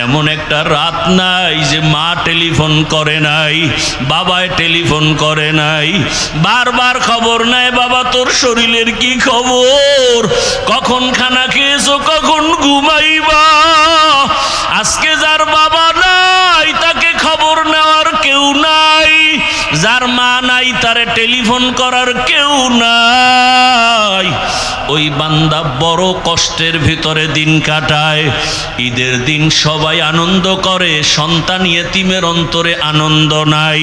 এমন একটা রাত নাই যে মা টেলিফোন করে নাই, বাবায় টেলিফোন করে নাই, বারবার খবর নেয় বাবা তোর শরীরের কি খবর, কখন খানা খেয়েছো, কখন ঘুমাইবা। আজকে যার বাবা নাই তাকে খবর নেওয়ার কেউ নাই, যার মা নাই তারে টেলিফোন করার কেউ নাই। ওই বান্দা বড় কষ্টের ভিতরে দিন কাটায়। ঈদের দিন সবাই আনন্দ করে, সন্তান ইয়েতিমের অন্তরে আনন্দ নাই।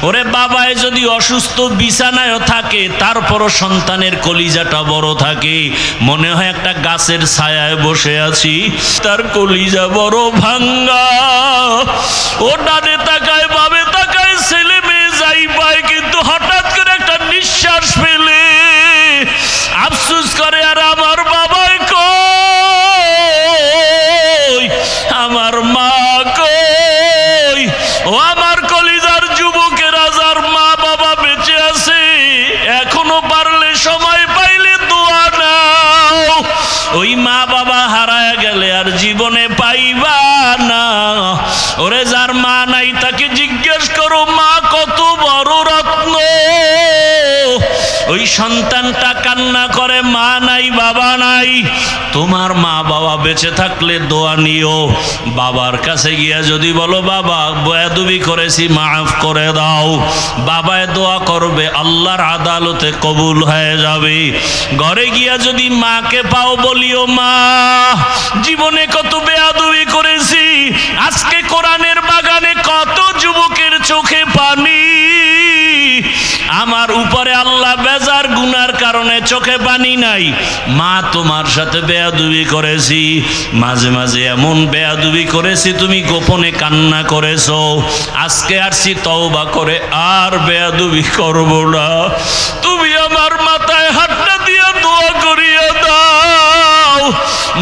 ওরে বাবায় যদি অসুস্থ বিছানায়ও থাকে তারপরও সন্তানের কলিজাটা বড় থাকে, মনে হয় একটা গাছের ছায়ায় বসে আছি, তার কলিজা বড় ভাঙ্গা। ও ডানে তাকায় বামে তাকায়, ছেলে মেয়ে যাই পায়, কিন্তু হঠাৎ করে একটা নিঃশ্বাস ফেলে আফসোস করে আর আমার বাবাই কই, আমার মা কই। ও আমার কলিজার যুবকেরা, যার মা বাবা বেঁচে আছে এখনো পারলে সময় পাইলে দোয়া নাও। ওই মা বাবা হারায় গেলে আর জীবনে পাইবা না। ওরে যার মা নাই তাকে জিজ্ঞেস করো মা কত বড় রত্ন। ওই সন্তানটা কান্না করে মা নাই বাবা নাই। তোমার মা বাবা বেঁচে থাকলে দোয়া নিও। বাবার কাছে গিয়া যদি বলো বাবা বেয়াদবি করেছি মাফ করে দাও, বাবায় দোয়া করবে, আল্লাহর আদালতে কবুল হয়ে যাবে। ঘরে গিয়া যদি মাকে পাও বলিও মা জীবনে কত বেয়াদবি করেছি, আজকে কোরআনের বাগানে কত যুবকের চোখে পানি, আমার উপরে আল্লাহ বেজার গুনার কারণে চোখে পানি নাই। মা তোমার সাথে বেয়াদবি করেছি, মাঝে মাঝে এমন বেয়াদবি করেছি তুমি গোপনে কান্না করেছো, আজকে আসছি তওবা করে আর বেয়াদবি করব না। তুমি আমার মাথায় হাতটা দিয়ে দোয়া করিয়ে দাও।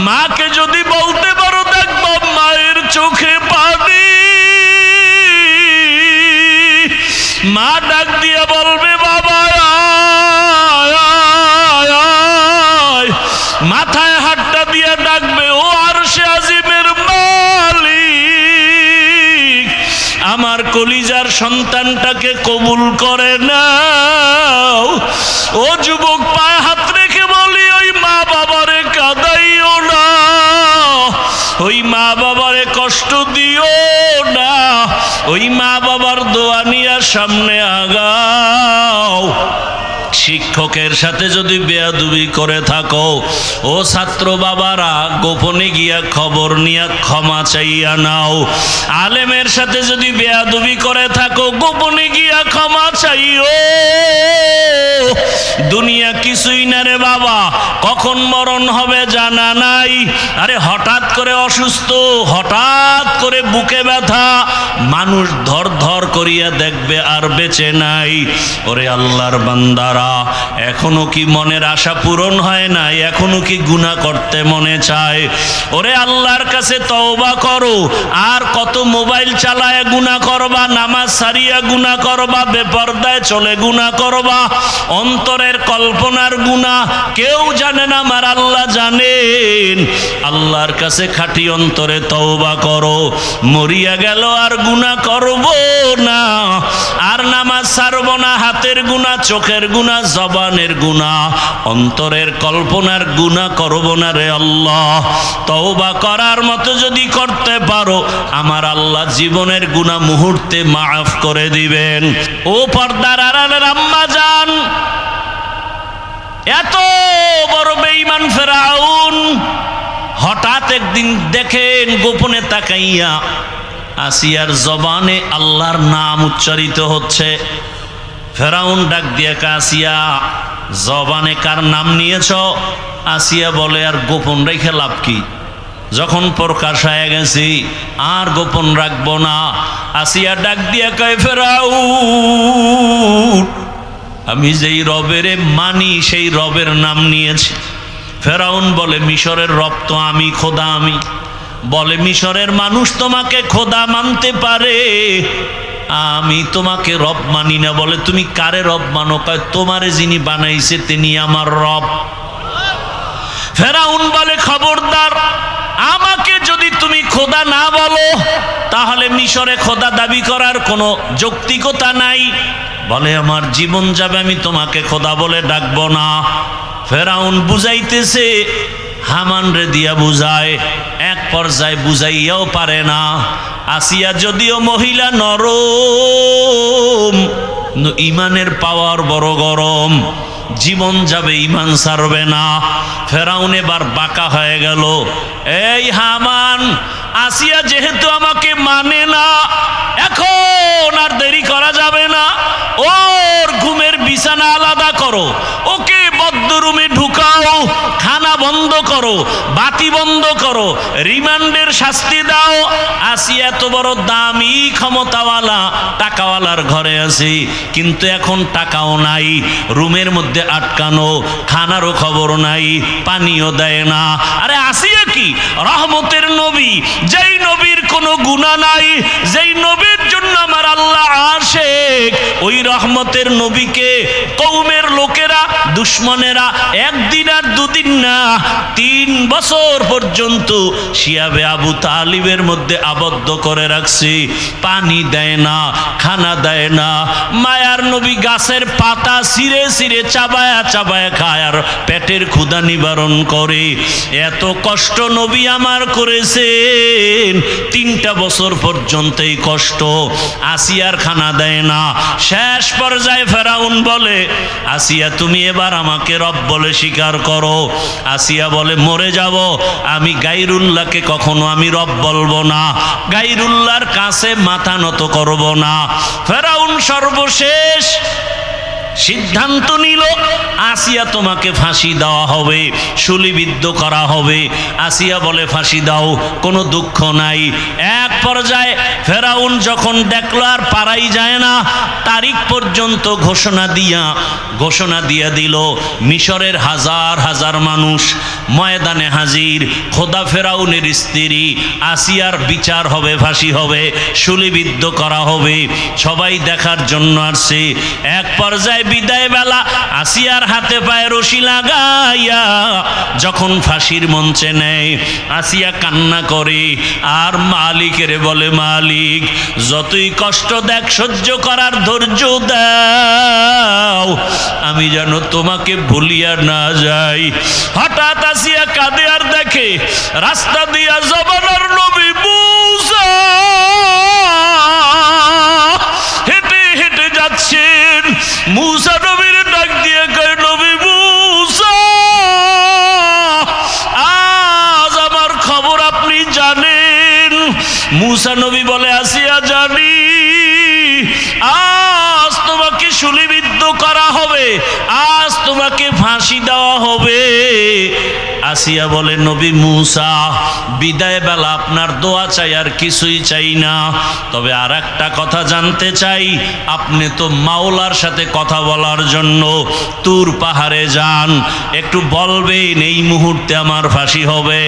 মাকে যদি বলতে পারো দেখবো মায়ের চোখে পানি। মা ডাক দিয়ে বলবে বাবা মাথায় হাতটা দিয়ে ডাকবে, ও আরশে আজিমের মালিক আমার কলিজার সন্তানটাকে কবুল করে নাও। ও যুবক পায়ে হাত রেখে বলি ওই মা বাবারে কাঁদাইও না, ওই মা বাবারে কষ্ট দিও না, ওই মা বাবার দোয়া নিয়ে সামনে আগাও। শিক্ষকের সাথে যদি বেয়াদবি করে থাকো, ও ছাত্র বাবারা গোপনে গিয়া খবর নিয়ে ক্ষমা চাইয়া নাও। আলেমের সাথে যদি বেয়াদবি করে থাকো গোপনে গিয়া ক্ষমা চাইও। দুনিয়া কিছুই না রে বাবা, কখন মরণ হবে জানা নাই। আরে হঠাৎ করে অসুস্থ, হঠাৎ করে বুকে ব্যথা, মানুষ ধর ধর করিয়া দেখবে আর বেঁচে নাই। ওরে আল্লাহর বান্দারা, এখনো কি মনের আশা পূরণ হয় নাই? এখনো কি গুনাহ করতে মনে চায়? ওরে আল্লাহর কাছে তওবা করো। আর কত মোবাইল চালায় গুনাহ করবা, নামাজ সারিয়া গুনাহ করবা, বেপরদায় চলে গুনাহ করবা, অন্তরের কল্পনার গুনাহ কেউ জানে না, আমার আল্লাহ জানেন। আল্লাহর কাছে খাঁটি অন্তরে তওবা করো। মরিয়া গেল আর গুনাহ করব না, আর নামাজ ছাড়ব না, হাতের গুনাহ, চোখের গুনাহ, জবানের গুনাহ, অন্তরের কল্পনার গুনাহ করব না রে আল্লাহ। তওবা করার মতো যদি করতে পারো, আমার আল্লাহ জীবনের গুনাহ মুহূর্তে মাফ করে দিবেন। ও পর্দার আড়ালের আম্মা জান, এত বড় বেঈমান ফেরাউন হঠাৎ একদিন দেখেন গোপনে তাকাইয়া আসিয়ার জবানে আল্লাহর নাম উচ্চারিত হচ্ছে। ফেরাউন ডাক দিয়ে আসিয়া জবানে কার নাম নিয়েছ? আসিয়া বলে আর গোপন রেখে লাভ কি, যখন প্রকাশ হয়ে গেছি আর গোপন রাখবো না। আসিয়া ডাক দিয়ে কয় ফেরাউন আমি যেই রবের মানি সেই রবের নাম নিয়েছি। ফেরাউন বলে মিশরের রব তো আমি, খোদা আমি। বলে মিশরের মানুষ তোমাকে খোদা মানতে পারে, আমি তোমাকে রব মানি না। বলে তুমি কারে রব মানো? কয় তোমারে যিনি বানাইছে তিনি আমার রব। ফেরাউন বলে খবরদার, আমাকে যদি তুমি খোদা না বলো তাহলে মিশরে খোদা দাবি করার কোনো যৌক্তিকতা নাই। বলে আমার জীবন যাবে, আমি তোমাকে খোদা বলে ডাকবো না। ফেরাউন বুঝাইতেছে, হামান রে দিয়া বুঝায়, এক পর্যায়ে বুঝাইয়াও পারে না। আসিয়া যদিও মহিলা নরম, ইমানের পাওয়ার বড় গরম, জীবন যাবে ইমান ছাড়বে না। ফেরাউন এবার বাঁকা হয়ে গেল। এই হামান, আসিয়া যেহেতু আমাকে মানে না, এখন আর দেরি করা যাবে না। ওর ঘুমের বিছানা আলাদা করো, ওকে বদ্ধ রুমে ঢুকাও, খানা বন্ধ করো, বাতি বন্ধ করো, রিমান্ডের শাস্তি দাও। আসিয়া এত বড় দামি ক্ষমতাওয়ালা টাকাওয়ালার ঘরে আছে, কিন্তু এখন টাকাও নাই, রুমের মধ্যে আটকানো, খানারও খবর নাই, পানিও দেয় না। আরে আসিয়া কি রহমতের নবী, যেই নবীর কোনো গুনাহ নাই, যেই নবীর জন্য আমার আল্লাহ আশিক, ওই রহমতের নবীকে কওমের লোকেরা, দুশ্মনেরা একদিন আর দুদিন না 3 বছর পর্যন্ত শিয়াবে আবু তালিবের মধ্যে আবদ্ধ করে রাখছে। পানি দেয় না, খানা দেয় না। মায়ার নবী গাছের পাতা ছিঁড়ে ছিঁড়ে চাবায়া চাবায়া খায় আর পেটের ক্ষুধা নিবারণ করে। এত কষ্ট নবী আমার করেছেন, 3টা বছর পর্যন্ত এই কষ্ট। আসিয়ার খানা দেয় না। শেষ পর্যায়ে ফেরাউন বলে, আসিয়া তুমি এবার আমাকে রব বলে স্বীকার করো। আসিয়া বলে, মরে যাব, আমি গায়রুল্লাহকে কখনো আমি রব বলবো না, গায়রুল্লাহর কাছে মাথা নত করব না। ফেরাউন সর্বশেষ সিদ্ধান্ত নিল, আসিয়া তোমাকে ফাঁসি দেওয়া হবে, শুলিবিদ্ধ করা হবে। আসিয়া বলে, ফাঁসি দাও, কোনো দুঃখ নাই। এক পর্যায়ে ফেরাউন যখন দেখলো আর পারাই যায় না, তারিখ পর্যন্ত ঘোষণা দিয়া দিল, মিশরের হাজার হাজার মানুষ ময়দানে হাজির, খোদা ফেরাউনের স্ত্রী আসিয়ার বিচার হবে, ফাঁসি হবে, শুলিবিদ্ধ করা হবে, সবাই দেখার জন্য আসছে। এক পর্যায়ে বিদায় বেলা আসিয়ার হাতে পায়ে রশি লাগাইয়া যখন ফাঁসির মঞ্চে নেয়, আসিয়া কান্না করে আর মালিকের বলে, মালিক যতই কষ্ট দেখ সহ্য করার ধৈর্য দাও, আমি যেন তোমাকে ভুলিয়া না যাই। হঠাৎ আসিয়া কাঁদে আর দেখে রাস্তা দিয়া জমানার নবী মূসা হেঁটে হেঁটে যাচ্ছেন। মূসা নবীর ডাক দিয়ে কয়, নবী মূসা, আজ আমার খবর আপনি জানেন? মূসা নবী বলে, আসিয়া জানি, আজ তোমাকে শুলিবিদ্ধ করা হবে, আজ তোমাকে ফাঁসি দেওয়া হবে। আসিয়া বলে, নবী মূসা, বিদায় বেলা আপনার দোয়া চাই, আর কিছুই চাই না। তবে আর একটা কথা জানতে চাই, আপনি তো মাওলার সাথে কথা বলার জন্য তুর পাহাড়ে যান, একটু বলবেন এই মুহূর্তে আমার ফাঁসি হবে,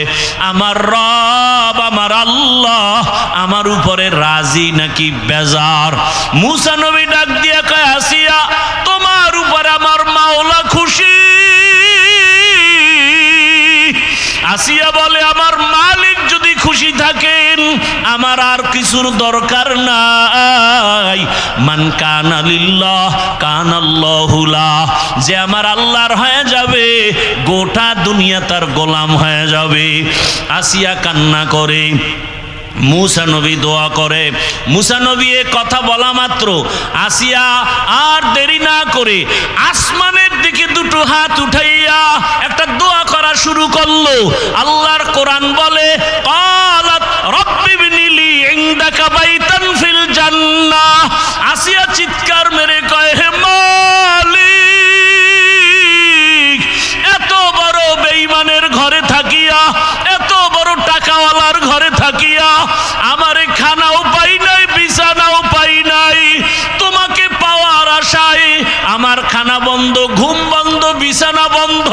আমার রব আমার আল্লাহ আমার উপরে রাজি নাকি বেজার? মূসা নবী ডাক দিয়ে কয়, আসিয়া তোমার উপরে আমার মাওলা খুশি। আসিয়া বলে, আমার মালিক যদি খুশি থাকেন আমার আর কিছুর দরকার নাই। মান কানা লিল্লাহ কানাল্লাহু লাহ, যে আমার আল্লাহর হয়ে যাবে গোটা দুনিয়া তার গোলাম হয়ে যাবে। আসিয়া কান্না করে, মূসা নবী দোয়া করে। মূসা নবী এ কথা বলা মাত্র আসিয়া আর দেরি না করে আসমানের দিকে দুটো হাত উঠাইয়া একটা দোয়া করা শুরু করলো। আল্লাহর কোরআন বলে, ক্বালাত রাব্বি বিনিলি ইনদাকা বাইতান ফিল জান্নাহ। আসিয়া চিৎকার মেরে কয়, হে মালিক, এত বড় বেঈমানের ঘরে থাকিয়া, এত বড় টাকাওয়ালার ঘরে থাকিয়া আমারে খানাও পাই নাই, বিছানাও পাই নাই, তোমাকে পাওয়ার আশায় আমার খানা বন্ধ, ঘুম বন্ধ, বিছানা বন্ধ।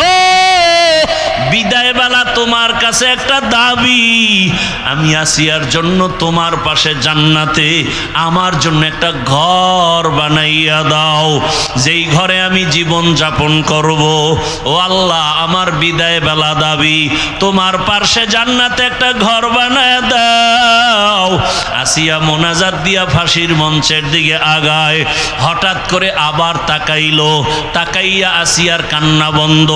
বিদায় বেলা তোমার কাছে কাছে একটা দাবি, আমি আসিয়ার জন্য তোমার পাশে জান্নাতে আমার জন্য একটা ঘর বানাইয়া দাও, যেই ঘরে আমি জীবন যাপন করব। ও আল্লাহ, আমার বিদায় বেলা দাবি, তোমার পাশে জান্নাতে একটা ঘর বানায় দাও। আসিয়া মোনাজাত দিয়া ফাঁসির মঞ্চের দিকে আগায়। হঠাৎ করে আবার তাকাইলো, তাকাইয়া আসিয়ার কান্না বন্ধ।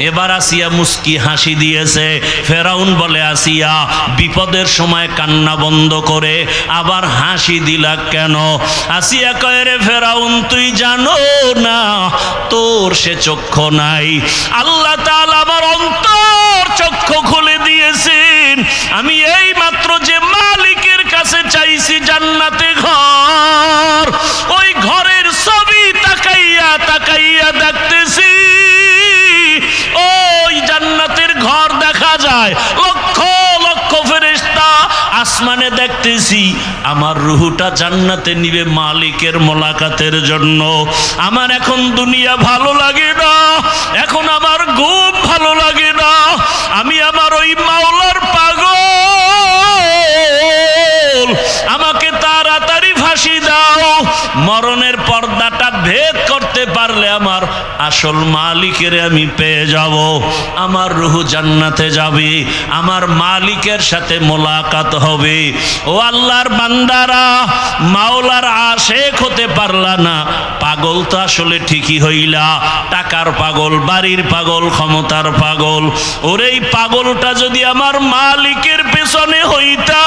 এবার আসিয়া মুস্কি হাসি দিয়েছে। ফেরাউন বলে, আসিয়া বিপদের সময় কান্না বন্ধ করে আবার হাসি দিলা কেন? আসিয়া কয়, রে ফেরাউন, তুই জানো না তোর সে চক্ষু নাই? আল্লাহ তাআলা আমার অন্তর চক্ষু খুলে দিয়েছেন। আমি এই মাত্র যে মালিকের কাছে চাইছি জান্নাতে ঘর, ওই ঘরের ছবি তাকাইয়া তাকাইয়া দেখতেছি ওই জান্নাতের ঘর দেখা যায়। লক্ষ লক্ষ ফেরেশতা আসমানে দেখতেছি। আমার রুহুটা জান্নাতে নিবে মালিকের মোলাকাতের জন্য। আমার এখন দুনিয়া ভালো লাগে না, এখন আমার ঘুম ভালো লাগে না। আমি আমার ওই মাওলার পাগল, আমাকে তাড়াতাড়ি ফাঁসি দাও। মরণের পর্দাটা ভেদ করতে পারলে আমার আসল মালিকের আমি পেয়ে যাব। আমার রুহু জান্নাতে যাবে, আমার মালিকের সাথে মোলাকাত হবে। ও আল্লাহর বান্দারা, মাওলার আশেক হতে পারলা না, পাগল তো আসলে ঠিকই হইলা। টাকার পাগল, বাড়ির পাগল, ক্ষমতার পাগল। ওরে এই পাগলটা যদি আমার মালিকের পেছনে হইতা,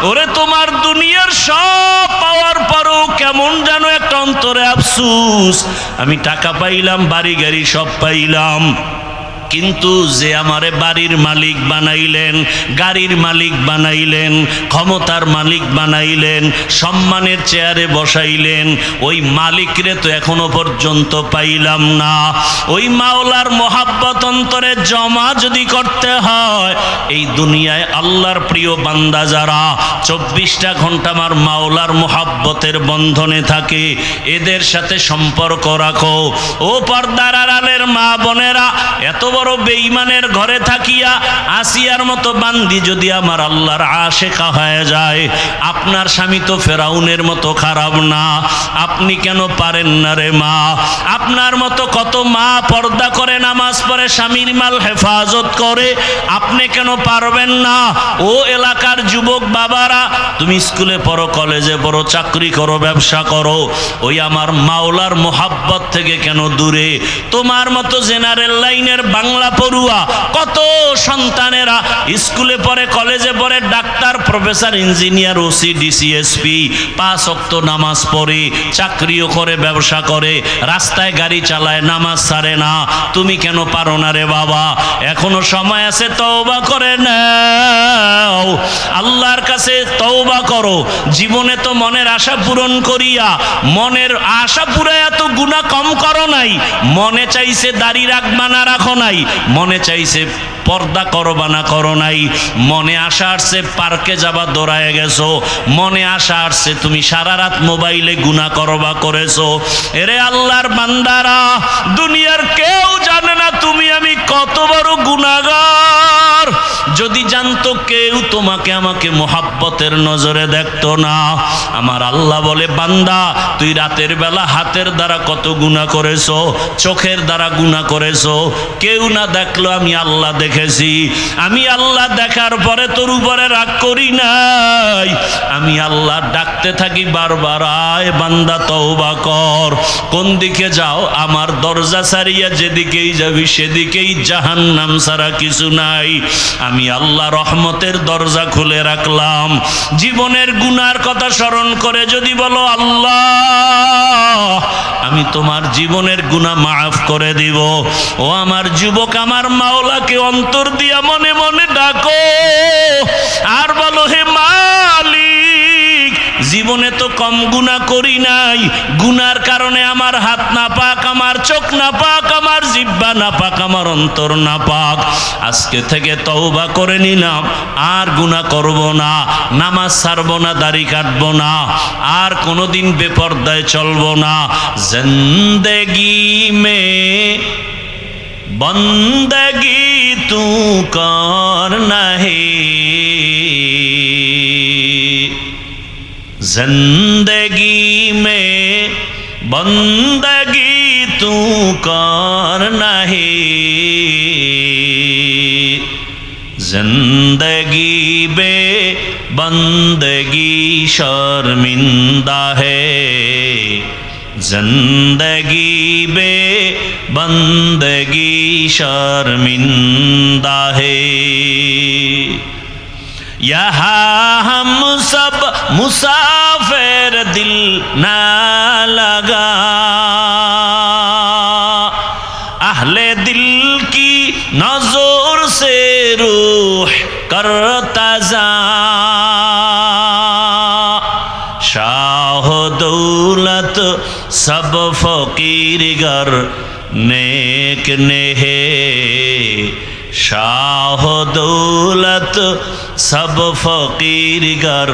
ওরে তোমার দুনিয়ার সব পাওয়ার পরও কেমন যেন একটা অন্তরে আফসুস। আমি টাকা পাইলাম, বাড়ি গাড়ি সব পাইলাম, কিন্তু যে আমারে বাড়ির মালিক বানাইলেন, গাড়ির মালিক বানাইলেন, ক্ষমতার মালিক বানাইলেন, সম্মানের চেয়ারে বসাইলেন, ওই মালিকরে তো এখনো পর্যন্ত পাইলাম না। ওই মাওলার মোহাব্বত অন্তরে জমা যদি করতে হয়, এই দুনিয়ায় আল্লাহর প্রিয় বান্দা যারা 24টা ঘন্টা আমার মাওলার মোহাব্বতের বন্ধনে থাকে, এদের সাথে সম্পর্ক রাখো। ও পর্দার আড়ালের মা বোনেরা, এত বড় বেঈমানের ঘরে থাকিয়া আসিয়ার মতো বান্দি যদি আমার আল্লাহর আশেকা হয়ে যায়, আপনার স্বামী তো ফেরাউনের মতো খারাপ না, আপনি কেন পারেন না রে মা? আপনার মতো কত মা পর্দা করে, নামাজ পড়ে, স্বামীর মাল হেফাজত করে, আপনি কেন পারবেন না? ও এলাকার যুবক বাবারা, তুমি স্কুলে পড়ো, কলেজে পড়ো, চাকরি করো, ব্যবসা করো, ওই আমার মাওলার মোহাব্বত থেকে কেন দূরে? তোমার মতো জেনারেল লাইনের বাংলা পড়ুয়া কত সন্তানেরা স্কুলে পড়ে, কলেজে পড়ে, doctor, professor, engineer, OC, DC, SP, 5 ওয়াক্ত নামাজ পড়ে, চাকরিও করে, ব্যবসা করে, রাস্তায় গাড়ি চালায়, নামাজ ছাড়ে না। তুমি কেন পারো না রে বাবা? এখনো সময় আছে, তওবা করে নাও, আল্লাহর কাছে তওবা করো। জীবনে তো মনের আশা পূরণ করিয়া, মনের আশা পুরাইয়া তো গুনাহ কম করো নাই। মনে চাইছে দাড়ি রাখবা না রাখো নাই, মনে চাইছে পর্দা করবা না করো নাই, মনে আশা আসছে পার্কে যাবা দৌড়ায় গেছো, মনে আশা আসছে তুমি সারা রাত মোবাইলে গুনাহ করবা করেছো। এরে আল্লাহর বান্দারা, দুনিয়ার কেউ জানে না তুমি আমি কত বড় গুনাহগার। যদি জানতো কেউ, তোমাকে আমাকে মোহাব্বতের নজরে দেখতো না। আমার আল্লাহ বলে, বান্দা তুই রাতের বেলা হাতের দ্বারা কত গুনাহ করেছো, চোখের দ্বারা গুনাহ করেছো, কেউ না দেখলো, আমি আল্লাহ দেখেছি। আমি আল্লাহ দেখার পরে তোর উপরে রাগ করি নাই। আমি আল্লাহ ডাকতে থাকি বারবার, আয় বান্দা তওবা কর। কোন দিকে যাও? আমার দরজা ছাড়িয়া যেদিকেই যাবি সেদিকেই জাহান্নাম ছাড়া কিছু নাই। আমি আল্লাহ রহমতের দরজা খুলে রাখলাম। জীবনের গুনার কথা স্মরণ করে যদি বলো, আল্লাহ আমি তোমার জীবনের গুনাহ মাফ করে দিব। ও আমার যুবক, আমার মাওলাকে অন্তর দিয়া মনে মনে ডাকো আর বলো, হে মালিক, জীবনে তো কম গুনাহ করি নাই, গুনার কারণে আমার হাত না পাক, আমার চোখ না পাক, আমার জিহ্বা না পাক, আমার অন্তর না পাক। আজকে থেকে তওবা করে নিলাম, আর গুনাহ করব না, নামাজ ছাড়বো না, দাড়ি কাটবো না, আর কোনোদিন বেপরদায় চলবো না। জিন্দেগি মে বন্দগি तू करना है, जिंदगी में बंदगी तू करना है, जिंदगी बे बंदगी शर्मिंदा है, जिंदगी बे बंदगी शर्मिंदा है। यहाँ हम सब मुसाफिर दिल ना लगा, अहले दिल की नजर से रूह करता जा, शाह दौलत सब फकीर गर नेक ने है, शाह दौलत सब फकीर गर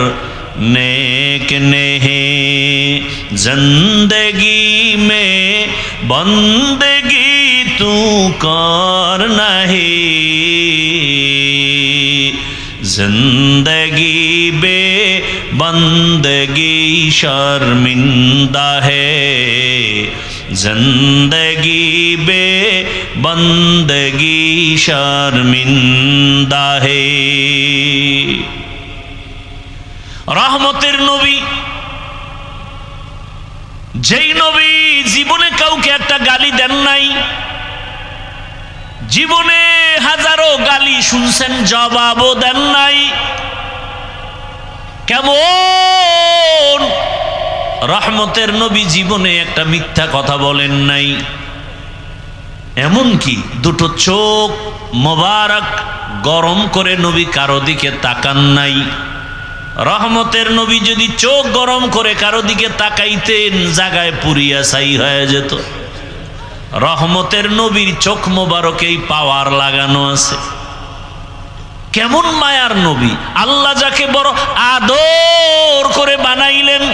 नेक ने है, जिंदगी में बंदगी तू करना है, जिंदगी बे बंदगी शर्मिंदा है, जिंदगी बे बंदगी शर्मिंदा है। रहमतेर नबी, যেই নবী জীবনে কাউকে একটা গালি দেন নাই, জীবনে হাজারো গালি শুনছেন জবাবও দেন নাই, কেমন রহমতের নবী জীবনে একটা মিথ্যা কথা বলেন নাই, এমনকি দুটো চোখ মোবারক গরম করে নবী কারো দিকে তাকান নাই। রহমতের নবী যদি চোখ গরম করে কারো দিকে তাকাইতেন জায়গায় পুরিয়া ছাই হয়ে যেত। রহমতের নবীর চোখ মোবারকেই পাওয়ার লাগানো আছে। কেমন মায়ার নবী, আল্লাহ যাকে বড় আদর করে বানাইলেন।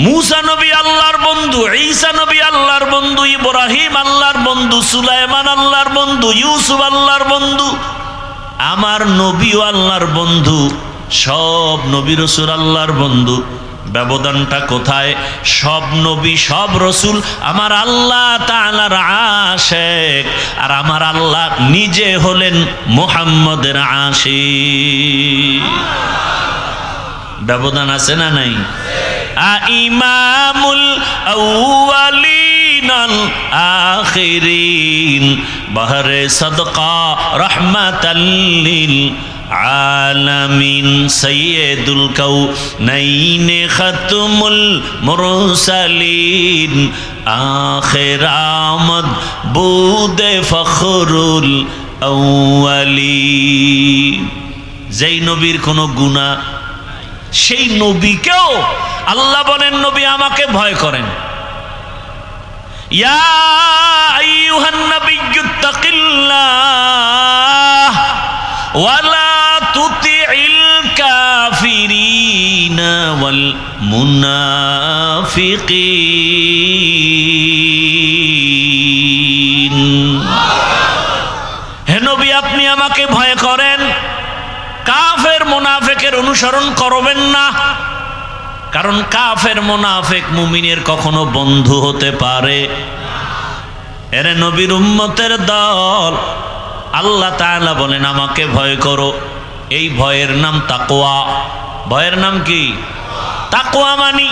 মুসা নবী আল্লাহর বন্ধু, ঈসা নবী আল্লাহর বন্ধু, ইব্রাহিম আল্লাহর বন্ধু, সুলাইমান আল্লাহর বন্ধু, ইউসুফ আল্লাহর বন্ধু, আমার নবীও আল্লাহর বন্ধু, সব নবী রাসূল আল্লাহর বন্ধু। ব্যবধানটা কোথায়? সব নবী সব রসুল আমার আল্লাহ তাআলার আশিক, আর আমার আল্লাহ নিজে হলেন মুহাম্মদের আশিক। ব্যবধান আছে না নাই? ইমামুল আউয়ালিন আল আখিরিন বাহরে সাদকা রাহমাতাল লিল আলামিন সাইয়্যিদুল কাউনাইন খাতমুল মুরসালিন আখির আমদ বুদে ফখরুল আউয়ালিন। যেই নবীর কোনো গুনাহ, সেই নবীকেও আল্লাহ বলেন নবী আমাকে ভয় করেন। ইয়া আইয়ুহান নাবিয়্যুত্তাকিল্লাহ ওয়ালা তুতিইল কাফিরিনা ওয়াল মুনাফিকিন। হে নবী আপনি আমাকে ভয় করেন, কাফের মুনাফিকের অনুসরণ করবেন না। কারণ কাফের মুনাফিক মুমিনের কখনো বন্ধু হতে পারে। এরে নবীর উম্মতের দল, আল্লাহ তাআলা বলেন আমাকে ভয় করো। এই ভয়ের নাম তাকওয়া। ভয়ের নাম কি? তাকওয়া। মানি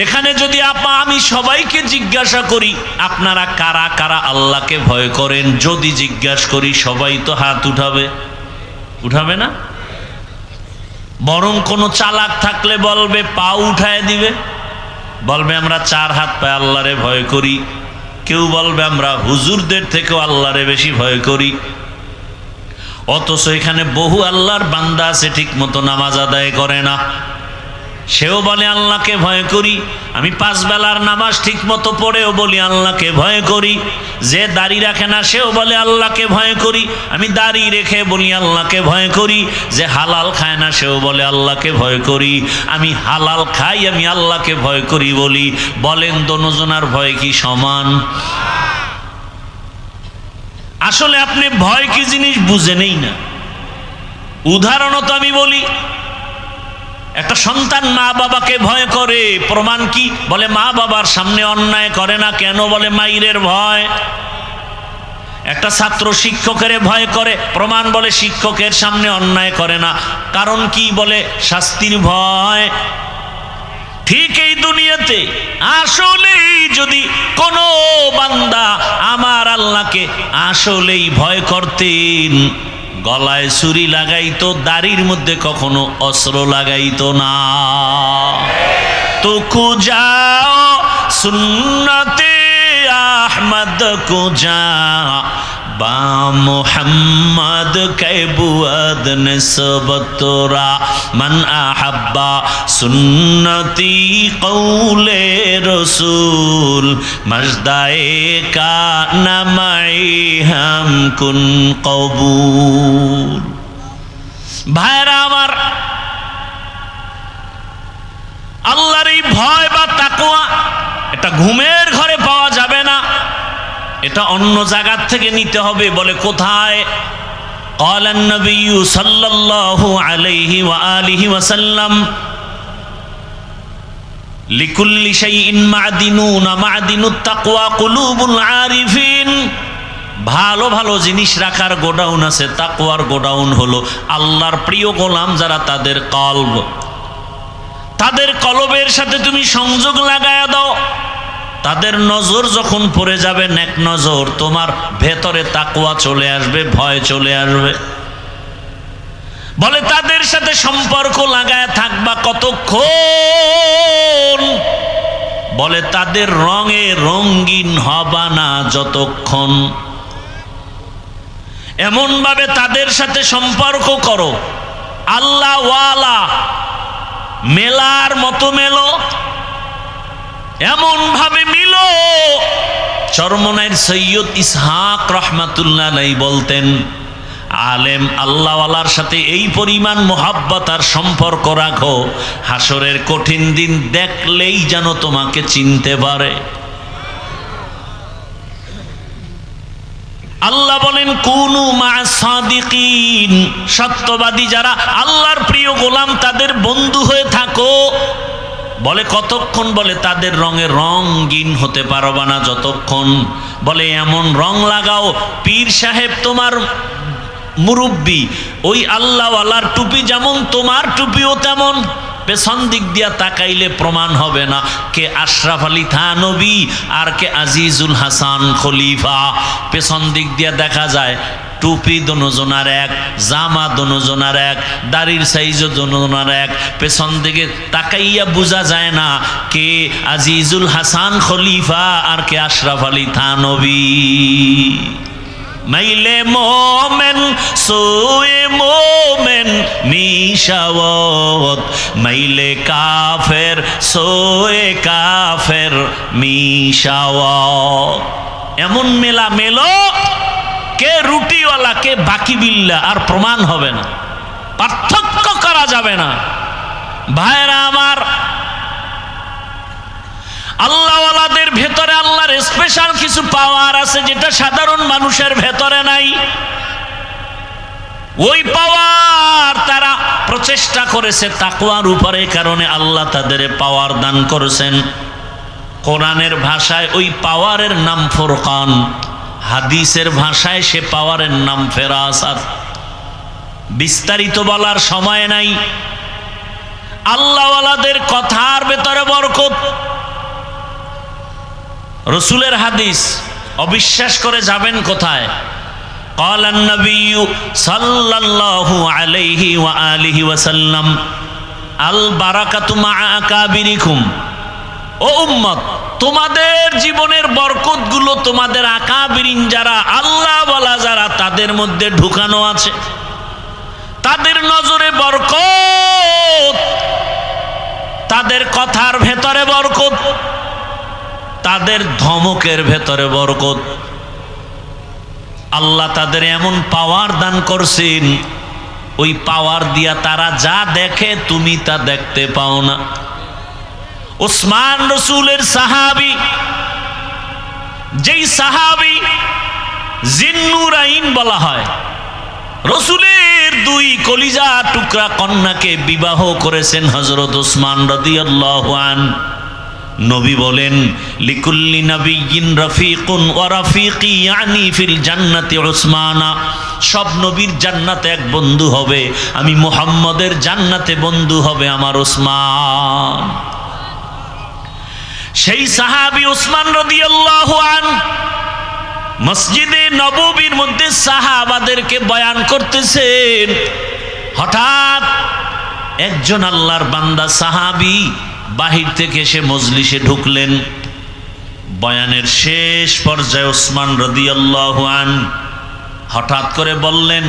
এখানে যদি আমি সবাইকে জিজ্ঞাসা করি আপনারা কারা কারা আল্লাহকে ভয় করেন, যদি জিজ্ঞাসা করি সবাই তো হাত উঠাবে, উঠাবে না? বরং কোনো চালাক থাকলে বলবে, পা উঠায় দিবে, বলবে আমরা 4 হাত পায়ে আল্লাহরে ভয় করি। কেউ বলবে আমরা হুজুরদের থেকেও আল্লাহরে বেশি ভয় করি। অথচ এখানে বহু আল্লাহর বান্দা আছে ঠিক মতো নামাজ আদায় করে না। সেও বলে আল্লাহকে ভয় করি। আমি 5 বেলার নামাজ ঠিক মতো পড়েও বলি আল্লাহকে ভয় করি। যে দাড়ি রাখে না সেও বলে আল্লাহকে ভয় করি। আমি দাড়ি রেখে বলি আল্লাহকে ভয় করি। যে হালাল খায় না সেও বলে আল্লাহকে ভয় করি। আমি হালাল খাই, আমি আল্লাহকে ভয় করি বলি। বলেন দোনোজনার ভয় কি সমান? আসলে আপনি ভয় কি জিনিস বুঝেনই না। উদাহরণত আমি বলি, একটা সন্তান মা বাবাকে ভয় করে, প্রমাণ কি? বলে মা বাবার সামনে অন্যায় করে না। কেন? বলে মাইরের ভয়। একটা ছাত্র শিক্ষকের ভয় করে, প্রমাণ? বলে শিক্ষকের সামনে অন্যায় করে না। কারণ কি? বলে শাস্তির ভয়। ঠিক এই দুনিয়াতে আসলেই যদি কোনো বান্দা আমার আল্লাহকে আসলেই ভয় করতেন, গলায় ছুরি লাগাইতো, দাড়ির মধ্যে কখনো অস্ত্র লাগাইতো না। তো খুঁজাও সুন্নতে আহমদ কুজা বা মোহাম্মদ কেবুয়াদ নিসবতরা মান আহাব্বা সুন্নতি কৌলে রসুল মজদায়ে কা নামাই হাম কুন কবুল। ভাইরা আমার, আল্লাহর এই ভয় বা তাকওয়া এটা ঘুমের ঘরে পাওয়া যাবে না, এটা অন্য জায়গার থেকে নিতে হবে। বলে কোথায়? ক্বালান নবী সাল্লাল্লাহু আলাইহি ওয়া আলিহি ওয়াসাল্লাম লিকুল্লি শাইইন মা'দিনুন মা'দিনুত তাকওয়া কুলুবুল আরিফিন। ভালো ভালো জিনিস রাখার গোডাউন আছে, তাকওয়ার গোডাউন হলো আল্লাহর প্রিয় গোলাম যারা, তাদের কলব। তাদের কলবের সাথে তুমি সংযোগ লাগায়া দাও। তাদের নজর যখন পড়ে যাবে নেক নজর, তোমার ভেতরে তাকওয়া চলে আসবে, ভয় চলে আসবে। বলে তাদের সাথে সম্পর্ক লাগায় থাকবা কতক্ষণ? বলে তাদের রঙে রঙিন হবা না যতক্ষণ। এমন ভাবে তাদের সাথে সম্পর্ক করো, আল্লাহ ওয়ালা মেলার মতো মেলো, এমন ভাবে মিলো। চরমনাইর সৈয়দ ইসহাক রহমাতুল্লাহ আলাইহি বলতেন, আলেম আল্লাহওয়ালার সাথে এই পরিমাণ মোহাব্বত আর সম্পর্ক রাখো, হাসরের কঠিন দিন দেখলেই যেন তোমাকে চিনতে পারে। আল্লাহ বলেন কুনু মা'আস সাদিকিন, সত্যবাদী যারা আল্লাহর প্রিয় গোলাম তাদের বন্ধু হয়ে থাকো। বলে কতক্ষণ? বলে তাদের রঙে রঙিন হতে পারবা না যতক্ষণ। বলে এমন রং লাগাও, পীর সাহেব তোমার মুরব্বী, ওই আল্লাহওয়ালার টুপি যেমন তোমার টুপিও তেমন। পেছন দিক দিয়া তাকাইলে প্রমাণ হবে না কে আশরাফ আলী থানবী আর কে আজিজুল হাসান খলিফা। পেছন দিক দিয়া দেখা যায় টুপি দোনোজনার এক, জামা দোনোজনার এক, দাড়ির সাইজও দোনোজনার এক। পেছন দিকে তাকাইয়া বোঝা যায় না কে আজিজুল হাসান খলিফা আর কে আশরাফ আলী থানবী। মাইলে মোমেন সোয়ে মোমেন মিশাওয়াত, মাইলে কাফের সোয়ে কাফের মিশাওয়াত। এমন মেলা মেলো, কে রুটিওয়ালা কে বাকি বিল্লা, আর প্রমাণ হবে না, পার্থক্য করা যাবে না। ভাইরা আমার, আল্লাহওয়ালাদের ভেতরে আল্লাহর স্পেশাল কিছু পাওয়ার আছে যেটা সাধারণ মানুষের ভেতরে নাই। ওই পাওয়ার তারা প্রচেষ্টা করেছে তাকওয়ার উপরে, কারণে আল্লাহ তাদের পাওয়ার দান করেছেন। কোরআনের ভাষায় ওই পাওয়ারের নাম ফুরকান, হাদিসের ভাষায় সে পাওয়ারের নাম ফেরাসাত। বিস্তারিত বলার সময় নাই। আল্লাহওয়ালাদের কথার ভেতরে বরকত। রসুলের হাদিস অবিশ্বাস করে যাবেন কোথায়? ক্বালান নবী সাল্লাল্লাহু আলাইহি ওয়া আলিহি ওয়াসাল্লাম আল বারাকাতু মা আকাবিরিকুম। ও উম্মত, তোমাদের জীবনের বরকতগুলো তোমাদের আকাবিরিন যারা আল্লাহওয়ালা যারা তাদের মধ্যে ঢুকানো আছে। তাদের নজরে বরকত। তাদের কথার ভেতরে বরকত, তাদের ধমকের ভেতরে বরকত। আল্লাহ তাদের এমন পাওয়ার দান করছেন, ওই পাওয়ার দিয়া তারা যা দেখে তুমি তা দেখতে পাও না। উসমান রসুলের সাহাবী, যেই সাহাবী জিন্নুরাইন বলা হয়, রসুলের দুই কলিজা টুকরা কন্যাকে বিবাহ করেছেন হযরত উসমান রাদিয়াল্লাহু আনহু। নবী বলেন, লিকুল্লি নাবিয়্যিন রাফিকুন ওয়া রাফিকি ইয়ানি ফিল জান্নাতি উসমানা। সব নবীর জান্নাতে এক বন্ধু হবে, আমি মুহাম্মদের জান্নাতে বন্ধু হবে আমার উসমান। সেই সাহাবী উসমান রাদিয়াল্লাহু আনহু মসজিদে নববীর মধ্যে সাহাবাদেরকে বয়ান করতেছেন। হঠাৎ একজন আল্লাহর বান্দা সাহাবী বাহির থেকে এসে মজলিসে ঢুকলেন। বয়ানের শেষ পর্যায়ে উসমান রাদিয়াল্লাহু আনহু হঠাৎ করে বললেন,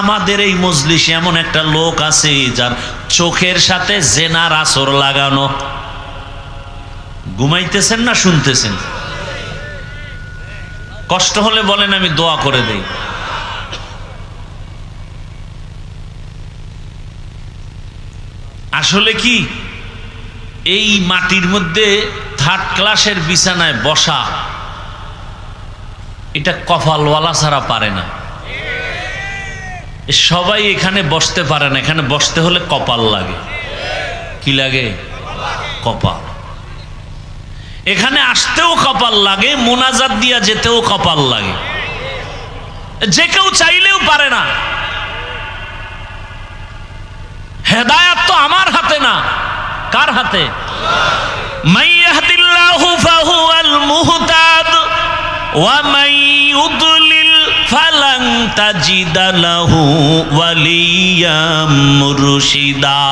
আমাদের এই মজলিসে এমন একটা লোক আছে যার চোখের সাথে জেনার আসর লাগানো। ঘুমাইতেছেন না শুনতেছেন? কষ্ট হলে বলেন, আমি দোয়া করে দেই। আসলে কি এই মাটির মধ্যে থার্ড ক্লাসের বিছানায় বসা, এটা কপালওয়ালা ছাড়া পারে না। সবাই এখানে বসতে পারে না, এখানে বসতে হলে কপাল লাগে। কি লাগে? কপাল। এখানে আসতেও কপাল লাগে, মোনাজাত দিয়া যেতেও কপাল লাগে। যে কেউ চাইলেও পারে না। হেদায়াত তো আমার হাতে না, কার হাতে? মান ইয়াহদিল্লাহু ফাহুয়াল মুহতাদ ওয়া মান ইউদ্লিল ফালান তাজিদা লাহু ওয়ালিয়াম মুরশিদা।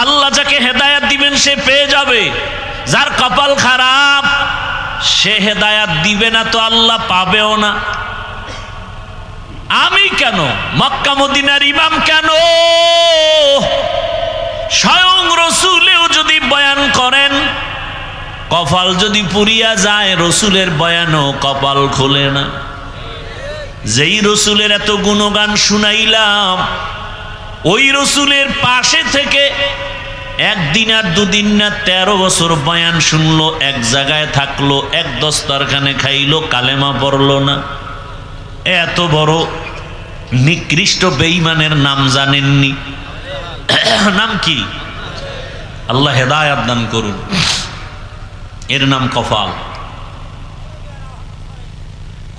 আল্লাহ যাকে হেদায়াত দিবেন সে পেয়ে যাবে, যার কপাল খারাপ সে হেদায়াত দিবে না তো আল্লাহ পাবেও না। আমি কেন, মক্কা মদিনার ইমাম কেন, স্বয়ং রসুলেও যদি বয়ান করেন, কপাল যদি পুরিয়া যায়, রসুলের বয়ানও কপাল খোলে না। যেই রসুলের এত গুণগান শুনাইলাম, ওই রসুলের পাশে থেকে একদিন আর দুদিন না 13 বছর বয়ান শুনলো, এক জায়গায় থাকলো, এক দস্তরখানে খাইলো, কালেমা পড়লো না। এত বড় নিকৃষ্ট বেঈমানের নাম জানেননি? নাম কি? আল্লাহ হেদায়াত দান করুন। এর নাম কপাল।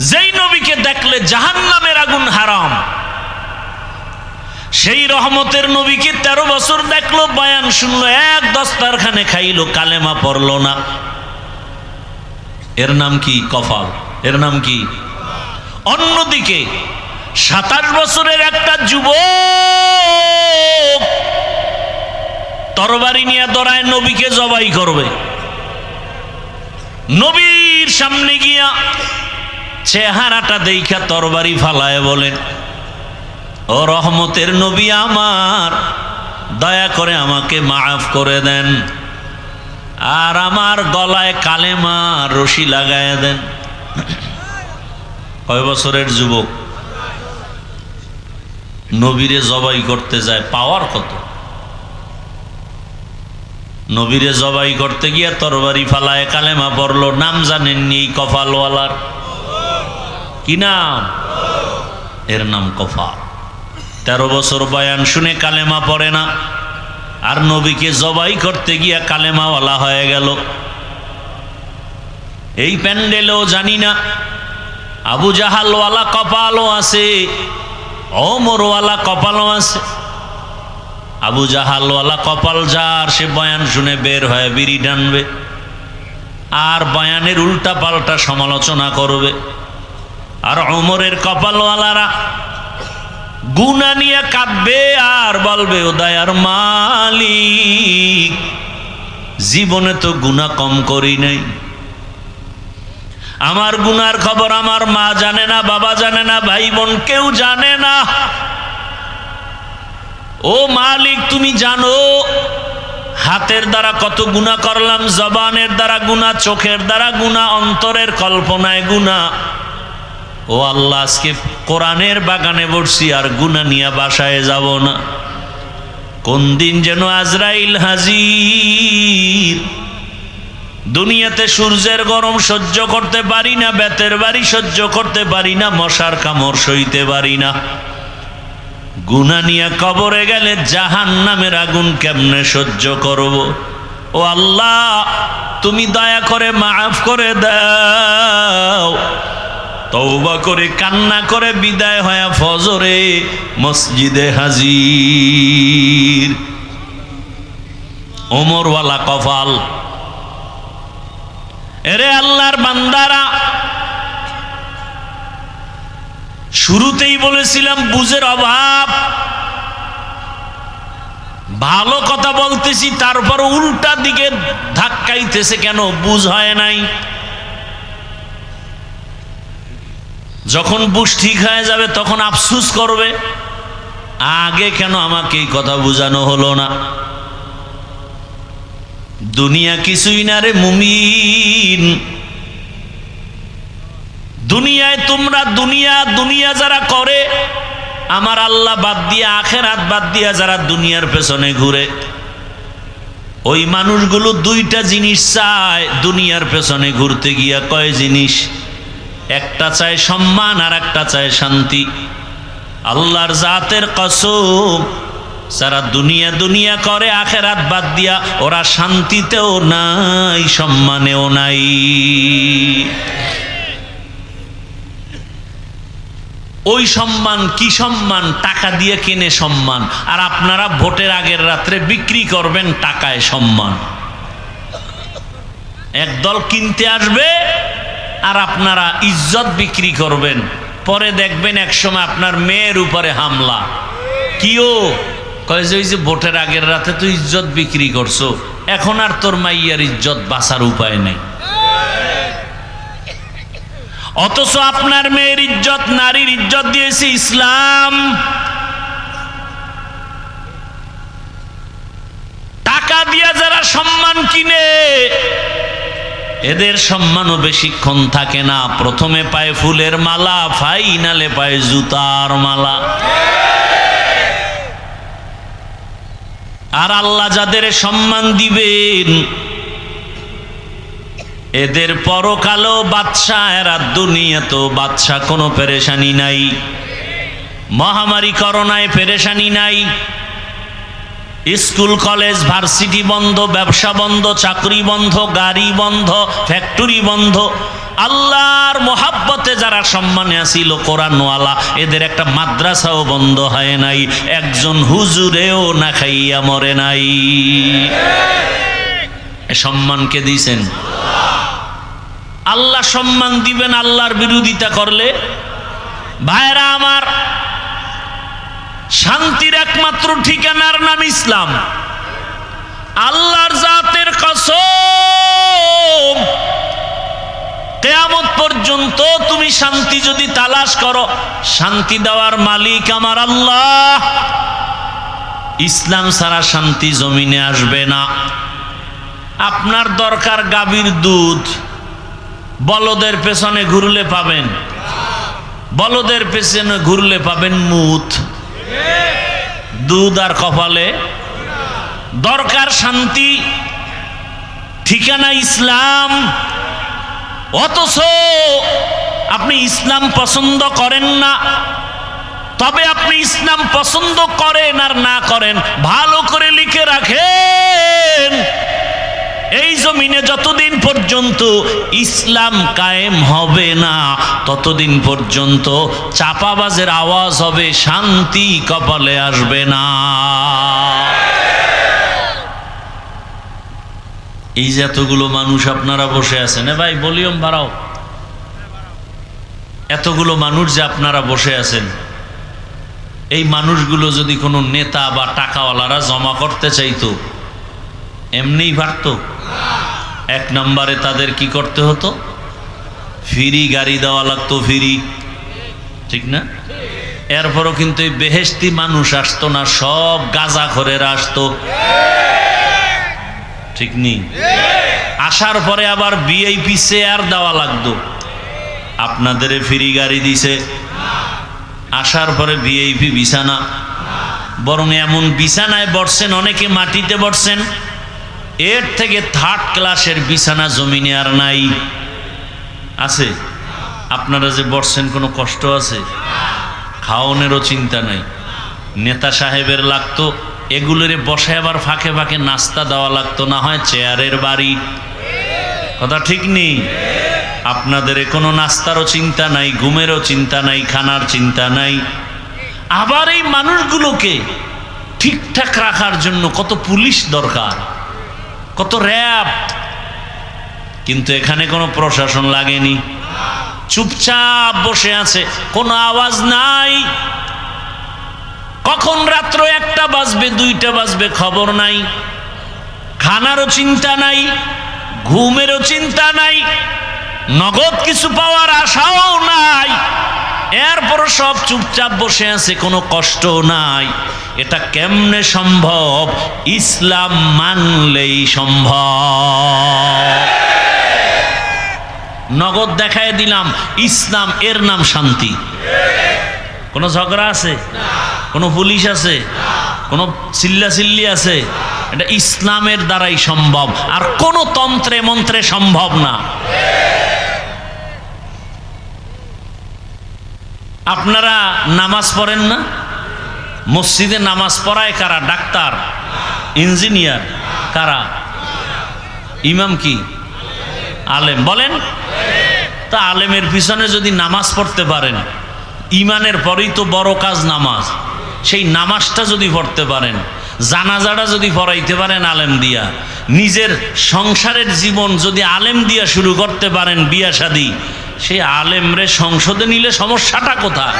যেই নবীকে দেখলে জাহান্নামের আগুন হারাম, সেই রহমতের নবীকে 13 বছর দেখলো, বয়ান শুনলো, এক দস্তরখানে খাইলো, কালেমা পড়লো না। এর নাম কি? কপাল। এর নাম কি? অন্যদিকে 27 বছরের একটা যুবক তরবারি নিয়ে দৌড়ায় নবীকে জবাই করবে। নবীর সামনে গিয়া চেহারাটা দেখা তরবারি ফালায় বলেন, ও রহমতের নবী আমার, দয়া করে আমাকে মাফ করে দেন, আর আমার গলায় কালেমা রশি লাগায় দেন। কয় বছরের যুবক নবীরে জবাই করতে যায়, পাওয়ার কত! নবীরে জবাই করতে গিয়া তরবারি ফালায় কালেমা পড়লো। নাম জানেননি এই কপালওয়ালার? কি নাম? এর নাম কপাল। 13 বছর বয়ান শুনে কালেমা পড়ে না, আর নবীকে জবাই করতে গিয়া কালেমাওয়ালা হয়ে গেল। এই প্যান্ডেলেও জানি না আবু জাহালওয়ালা কপালও আছে, ওমরওয়ালা কপালও আছে। আবু জাহালওয়ালা কপাল যার, সে বয়ান শুনে বের হয়ে বিড়ি টানবে, আর বয়ানের উল্টা পাল্টা সমালোচনা করবে। আর ওমরের কপালওয়ালারা গুনাহ নিয়ে কাঁদবে আর বলবে, ও দয়ার মালিক, জীবনে তো গুনাহ কম করি নাই, আমার গুনার খবর আমার মা জানে না, বাবা জানে না, ভাই বোন কেউ জানে না। ও মালিক, তুমি জানো, হাতের দ্বারা কত গুনাহ করলাম, জবানের দ্বারা গুনাহ, চোখের দ্বারা গুনাহ, অন্তরের কল্পনায় গুনাহ। ও আল্লাহ, আজকে কোরআনের বাগানে বসছি আর গুনাহ নিয়ে বাসায় যাব না। কোন দিন যেন আজরাইল হাজির। দুনিয়াতে সূর্যের গরম সহ্য করতে পারি না, বেতের বাড়ি সহ্য করতে পারি না, মশার কামড় সইতে পারি না। গুনাহ নিয়ে কবরে গেলে জাহান্নামের আগুন কেমনে সহ্য করব? ও আল্লাহ, তুমি দয়া করে মাফ করে দাও। তওবা করে কান্না করে বিদায় হয়ে ফজরে মসজিদে হাজির। ওমরওয়ালা কপাল। এরে আল্লাহর বান্দারা, শুরুতেই বলেছিলাম বুঝের অভাব। ভালো কথা বলতেছি, তারপর উল্টা দিকে ধাক্কাইতেছে কেন? বুঝ হয় নাই। যখন বুঝ ঠিক হয়ে যাবে তখন আফসোস করবে, আগে কেন আমাকে এই কথা বোঝানো হলো না। দুনিয়া কিছুই না রে মুমিন। দুনিয়ায় তোমরা দুনিয়া যারা করে, আমার আল্লাহ বাদ দিয়ে, আখেরাত বাদ দিয়া যারা দুনিয়ার পেছনে ঘুরে, ওই মানুষগুলো দুইটা জিনিস চায় দুনিয়ার পেছনে ঘুরতে গিয়া। কয় জিনিস? একটা চায় সম্মান আর একটা চায় শান্তি। আল্লাহর জাতের কসম, যারা দুনিয়া করে আখেরাত বাদ দিয়া, ওরা শান্তিতেও নাই, সম্মানেও নাই। ওই সম্মান কি সম্মান? টাকা দিয়ে কিনে সম্মান। আর আপনারা ভোটের আগের রাত্রে বিক্রি করবেন টাকায় সম্মান। একদল কিনতে আসবে আর আপনারা ইজ্জত বিক্রি করবেন। পরে দেখবেন একসময় আপনার মেয়ের উপরে হামলা। কিও কয় যে ওই যে ভোটের আগের রাতে তুই ইজ্জত বিক্রি করছো, এখন আর তোর মাইয়ার ইজ্জত বাঁচার উপায় নেই। অথচ আপনার মেয়ের ইজ্জত, নারীর ইজ্জত দিয়েছে ইসলাম। টাকা দিয়া যারা সম্মান কিনে, এদের সম্মানও বেশিক্ষণ থাকে না। প্রথমে পায় ফুলের মালা, ফাইনালে পায় জুতার মালা। আর আল্লাহ যাদের সম্মান দিবেন, এদের পরকালও বাদশা, এরা দুনিয়াতেও বাদশা। কোনো পেরেশানি নাই। মহামারী করোনায় পেরেশানি নাই। স্কুল কলেজ ভার্সিটি বন্ধ, ব্যবসা বন্ধ, চাকরি বন্ধ, গাড়ি বন্ধ, ফ্যাক্টরি বন্ধ। আল্লাহর মোহাব্বতে যারা সম্মানে আসিল কোরআনওয়ালা, এদের একটা মাদ্রাসাও বন্ধ হয় নাই, একজন হুজুরেও না খাইয়া মরে নাই। সম্মানকে দিয়েছেন আল্লাহ। সম্মান দিবেন আল্লাহর বিরোধিতা করলে। ভাইরা আমার, শান্তির একমাত্র ঠিকানার নাম ইসলাম। আল্লাহর জাতের কসম, কিয়ামত পর্যন্ত তুমি শান্তি যদি তালাশ করো, শান্তি দেওয়ার মালিক আমার আল্লাহ। ইসলাম ছাড়া শান্তি জমিনে আসবে না। আপনার দরকার গাভীর দুধ, বলদের পেছনে ঘুরলে পাবেন, বলদের পেছনে ঘুরলে পাবেন মুত, দুধ আর কপালে। দরকার শান্তি, ঠিকানা ইসলাম। অথচ আপনি ইসলাম পছন্দ করেন না। তবে আপনি ইসলাম পছন্দ করেন আর না করেন, ভালো করে লিখে রাখেন। এই জমিনে যতদিন পর্যন্ত ইসলাম কায়েম হবে না, ততদিন পর্যন্ত চাপাবাজের আওয়াজ হবে, শান্তি কপালে আসবে না। এই যে এতগুলো মানুষ আপনারা বসে আছেন, ভাই ভলিউম বাড়াও। এতগুলো মানুষ যে আপনারা বসে আছেন, এই মানুষগুলো যদি কোনো নেতা বা টাকাওয়ালারা জমা করতে চাইতো, এমনিই পারত? এক নম্বরে তাদের কি করতে হতো? ফ্রি গাড়ি দেওয়া লাগতো, ফ্রি, ঠিক না? এরপরও কিন্তু এই বেহেশতি মানুষ আসতো না, সব গাঁজাখোরেরা আসতো। ঠিক নেই? আসার পরে আবার ভিআইপি চেয়ার দেওয়া লাগতো, আপনাদের ফ্রি গাড়ি দিছে। আসার পরে ভিআইপি বিছানা, বরং এমন বিছানায় বসছেন, অনেকে মাটিতে বসছেন, এর থেকে থার্ড ক্লাসের বিছানা জমিনে আর নাই। আছে? আপনারা যে বসছেন কোনো কষ্ট আছে? খাওয়ানোরও চিন্তা নাই। নেতা সাহেবের লাগতো এগুলোরে বসে আবার ফাঁকে ফাঁকে নাস্তা দেওয়া লাগতো, না হয় চেয়ারের বাড়ি। কথা ঠিক নেই? আপনাদের কোনো নাস্তারও চিন্তা নাই, ঘুমেরও চিন্তা নাই, খানার চিন্তা নাই। আবার এই মানুষগুলোকে ঠিকঠাক রাখার জন্য কত পুলিশ দরকার, কত র্যাব। কিন্তু এখানে কোনো প্রশাসন লাগেনি, চুপচাপ বসে আছে, কোনো আওয়াজ নাই। কখন রাত্র 1টা বাজবে 2টা বাজবে খবর নাই। খানারও চিন্তা নাই, ঘুমেরও চিন্তা নাই, নগদ কিছু পাওয়ার আশাও নাই। এরপর সব চুপচাপ বসে আছে, কোনো কষ্ট নাই। এটা কেমনে সম্ভব? ইসলাম মানলেই সম্ভব। নগদ দেখায় দিলাম ইসলাম, এর নাম শান্তি। কোনো ঝগড়া আছে? কোনো পুলিশ আছে? কোনো চিল্লাচিল্লি আছে? এটা ইসলামের দ্বারাই সম্ভব, আর কোনো তন্ত্রে মন্ত্রে সম্ভব না। আপনারা নামাজ পড়েন না? মসজিদে নামাজ পড়ায় কারা? ডাক্তার, ইঞ্জিনিয়ার, কারা? ইমাম কি? আলেম। বলেন তা আলেমের পিছনে যদি নামাজ পড়তে পারেন, ইমানের পরেই তো বড় কাজ নামাজ। সেই নামাজটা যদি পড়তে পারেন, জানাজাটা যদি পড়াইতে পারেন আলেম দিয়া, নিজের সংসারের জীবন যদি আলেম দিয়া শুরু করতে পারেন, বিয়া শাদী, সেই আলেমরে সংসদে নিলে সমস্যাটা কোথায়?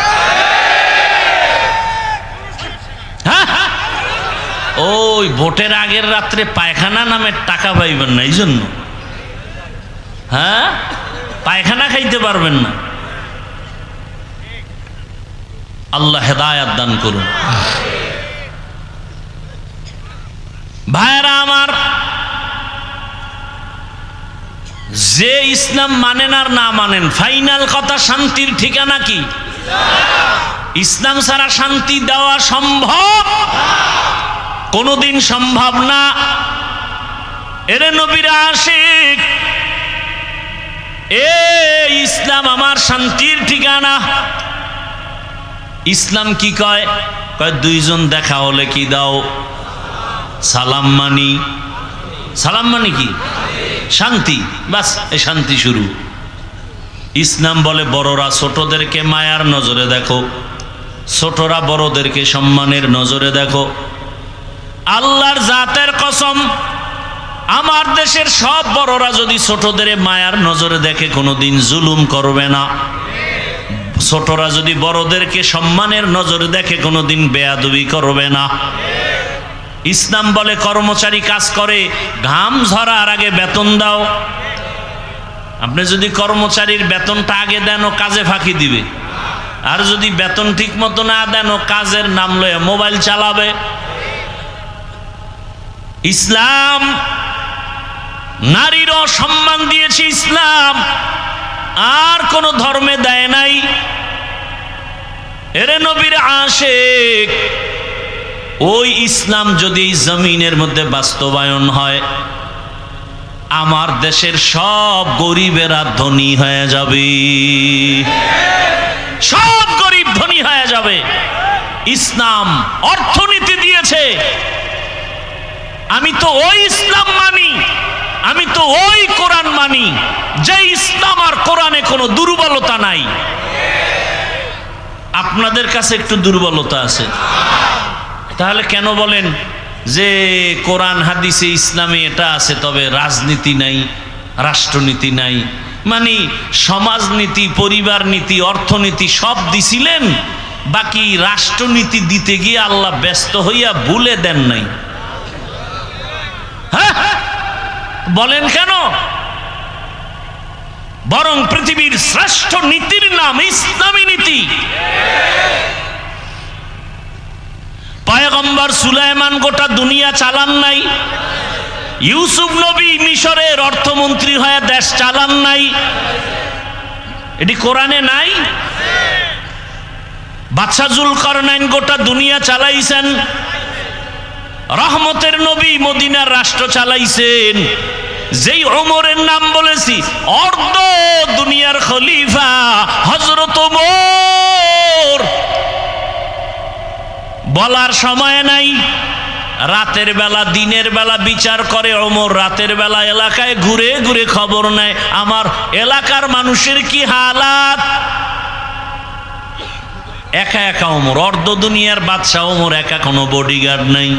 হ্যাঁ, ওই ভোটের আগের রাত্রে পায়খানা নামের টাকা পাইবেন না, এই জন্য। হ্যাঁ, পায়খানা খাইতে পারবেন না। আল্লাহ হেদায়াত দান করুন। ভাইরা আমার, যে ইসলাম মানেন আর না মানেন, ফাইনাল কথা শান্তির ঠিকানা কি? ইসলাম ছাড়া শান্তি দেওয়া সম্ভব? কোনদিন সম্ভব না। এরে নবীর আশিক, এ ইসলাম আমার শান্তির ঠিকানা। ইসলাম কি কয়? কয় দুইজন দেখা হলে কি দাও? সালাম মানি। সালাম মানি কি? শান্তি। বাস, এই শান্তি শুরু। ইসলাম বলে বড়রা ছোটদেরকে মায়ার নজরে দেখো, ছোটরা বড়দেরকে সম্মানের নজরে দেখো। আল্লাহর জাতের কসম, আমার দেশের সব বড়রা যদি ছোটদের মায়ার নজরে দেখে কোনোদিন জুলুম করবে না। ছোটরা যদি বড়দেরকে সম্মানের নজরে দেখে কোনোদিন বেয়াদবি করবে না। ইসলাম বলে কর্মচারী কাজ করে, ঘাম ঝরার আগে বেতন দাও। আপনি যদি কর্মচারীর বেতনটা আগে দেন, ও কাজে ফাঁকি দিবে। আর যদি বেতন ঠিক মতো না দেন, ও কাজের নাম লয়ে মোবাইল চালাবে। ইসলাম নারীরও সম্মান দিয়েছে ইসলাম, আর কোন ধর্মে দেয় নাই। এরে নবীর আশিক, ওই ইসলাম যদি জমিনের মধ্যে বাস্তবায়ন হয়, আমার দেশের সব গরিবেরা ধনী হয়ে যাবে। সব গরিব ধনী হয়ে যাবে। ইসলাম অর্থনীতি দিয়েছে। আমি তো ওই ইসলাম মানি, আমি তো ওই কোরআন মানি যে ইসলাম আর কোরআনে কোনো দুর্বলতা নাই। আপনাদের কাছে একটু দুর্বলতা আছে। তাহলে কেন বলেন যে কোরআন হাদিসে ইসলামে এটা আছে, তবে রাজনীতি নাই, রাষ্ট্রনীতি নাই? মানে সমাজনীতি, পরিবার নীতি, অর্থনীতি সব দিছিলেন, বাকি রাষ্ট্রনীতি দিতে গিয়ে আল্লাহ ব্যস্ত হইয়া ভুলে দেন নাই। হ্যাঁ, বলেন কেন? বরং পৃথিবীর শ্রেষ্ঠ নীতির নাম ইসলামী নীতি। পয়গম্বর সুলাইমান গোটা দুনিয়া চালান নাই, ইউসুফ নবী মিশরের অর্থমন্ত্রী হয়ে দেশ চালান নাই? এটি কোরআনে নাই? বাদশা জুলকারনাইন গোটা দুনিয়া চালাইছেন। রহমতের নবী মদিনার রাষ্ট্র চালাইছেন। যেই ওমরের নাম বলেছি, অর্ধ দুনিয়ার খলিফা হযরত ওমর। বলার সময় নাই। রাতের বেলা দিনের বেলা বিচার করে ওমর, রাতের বেলা এলাকায় ঘুরে ঘুরে খবর নেয় আমার এলাকার মানুষের কি হালাত। একা একা ওমর, অর্ধ দুনিয়ার বাদশা ওমর, একা কোনো বডিগার্ড নাই।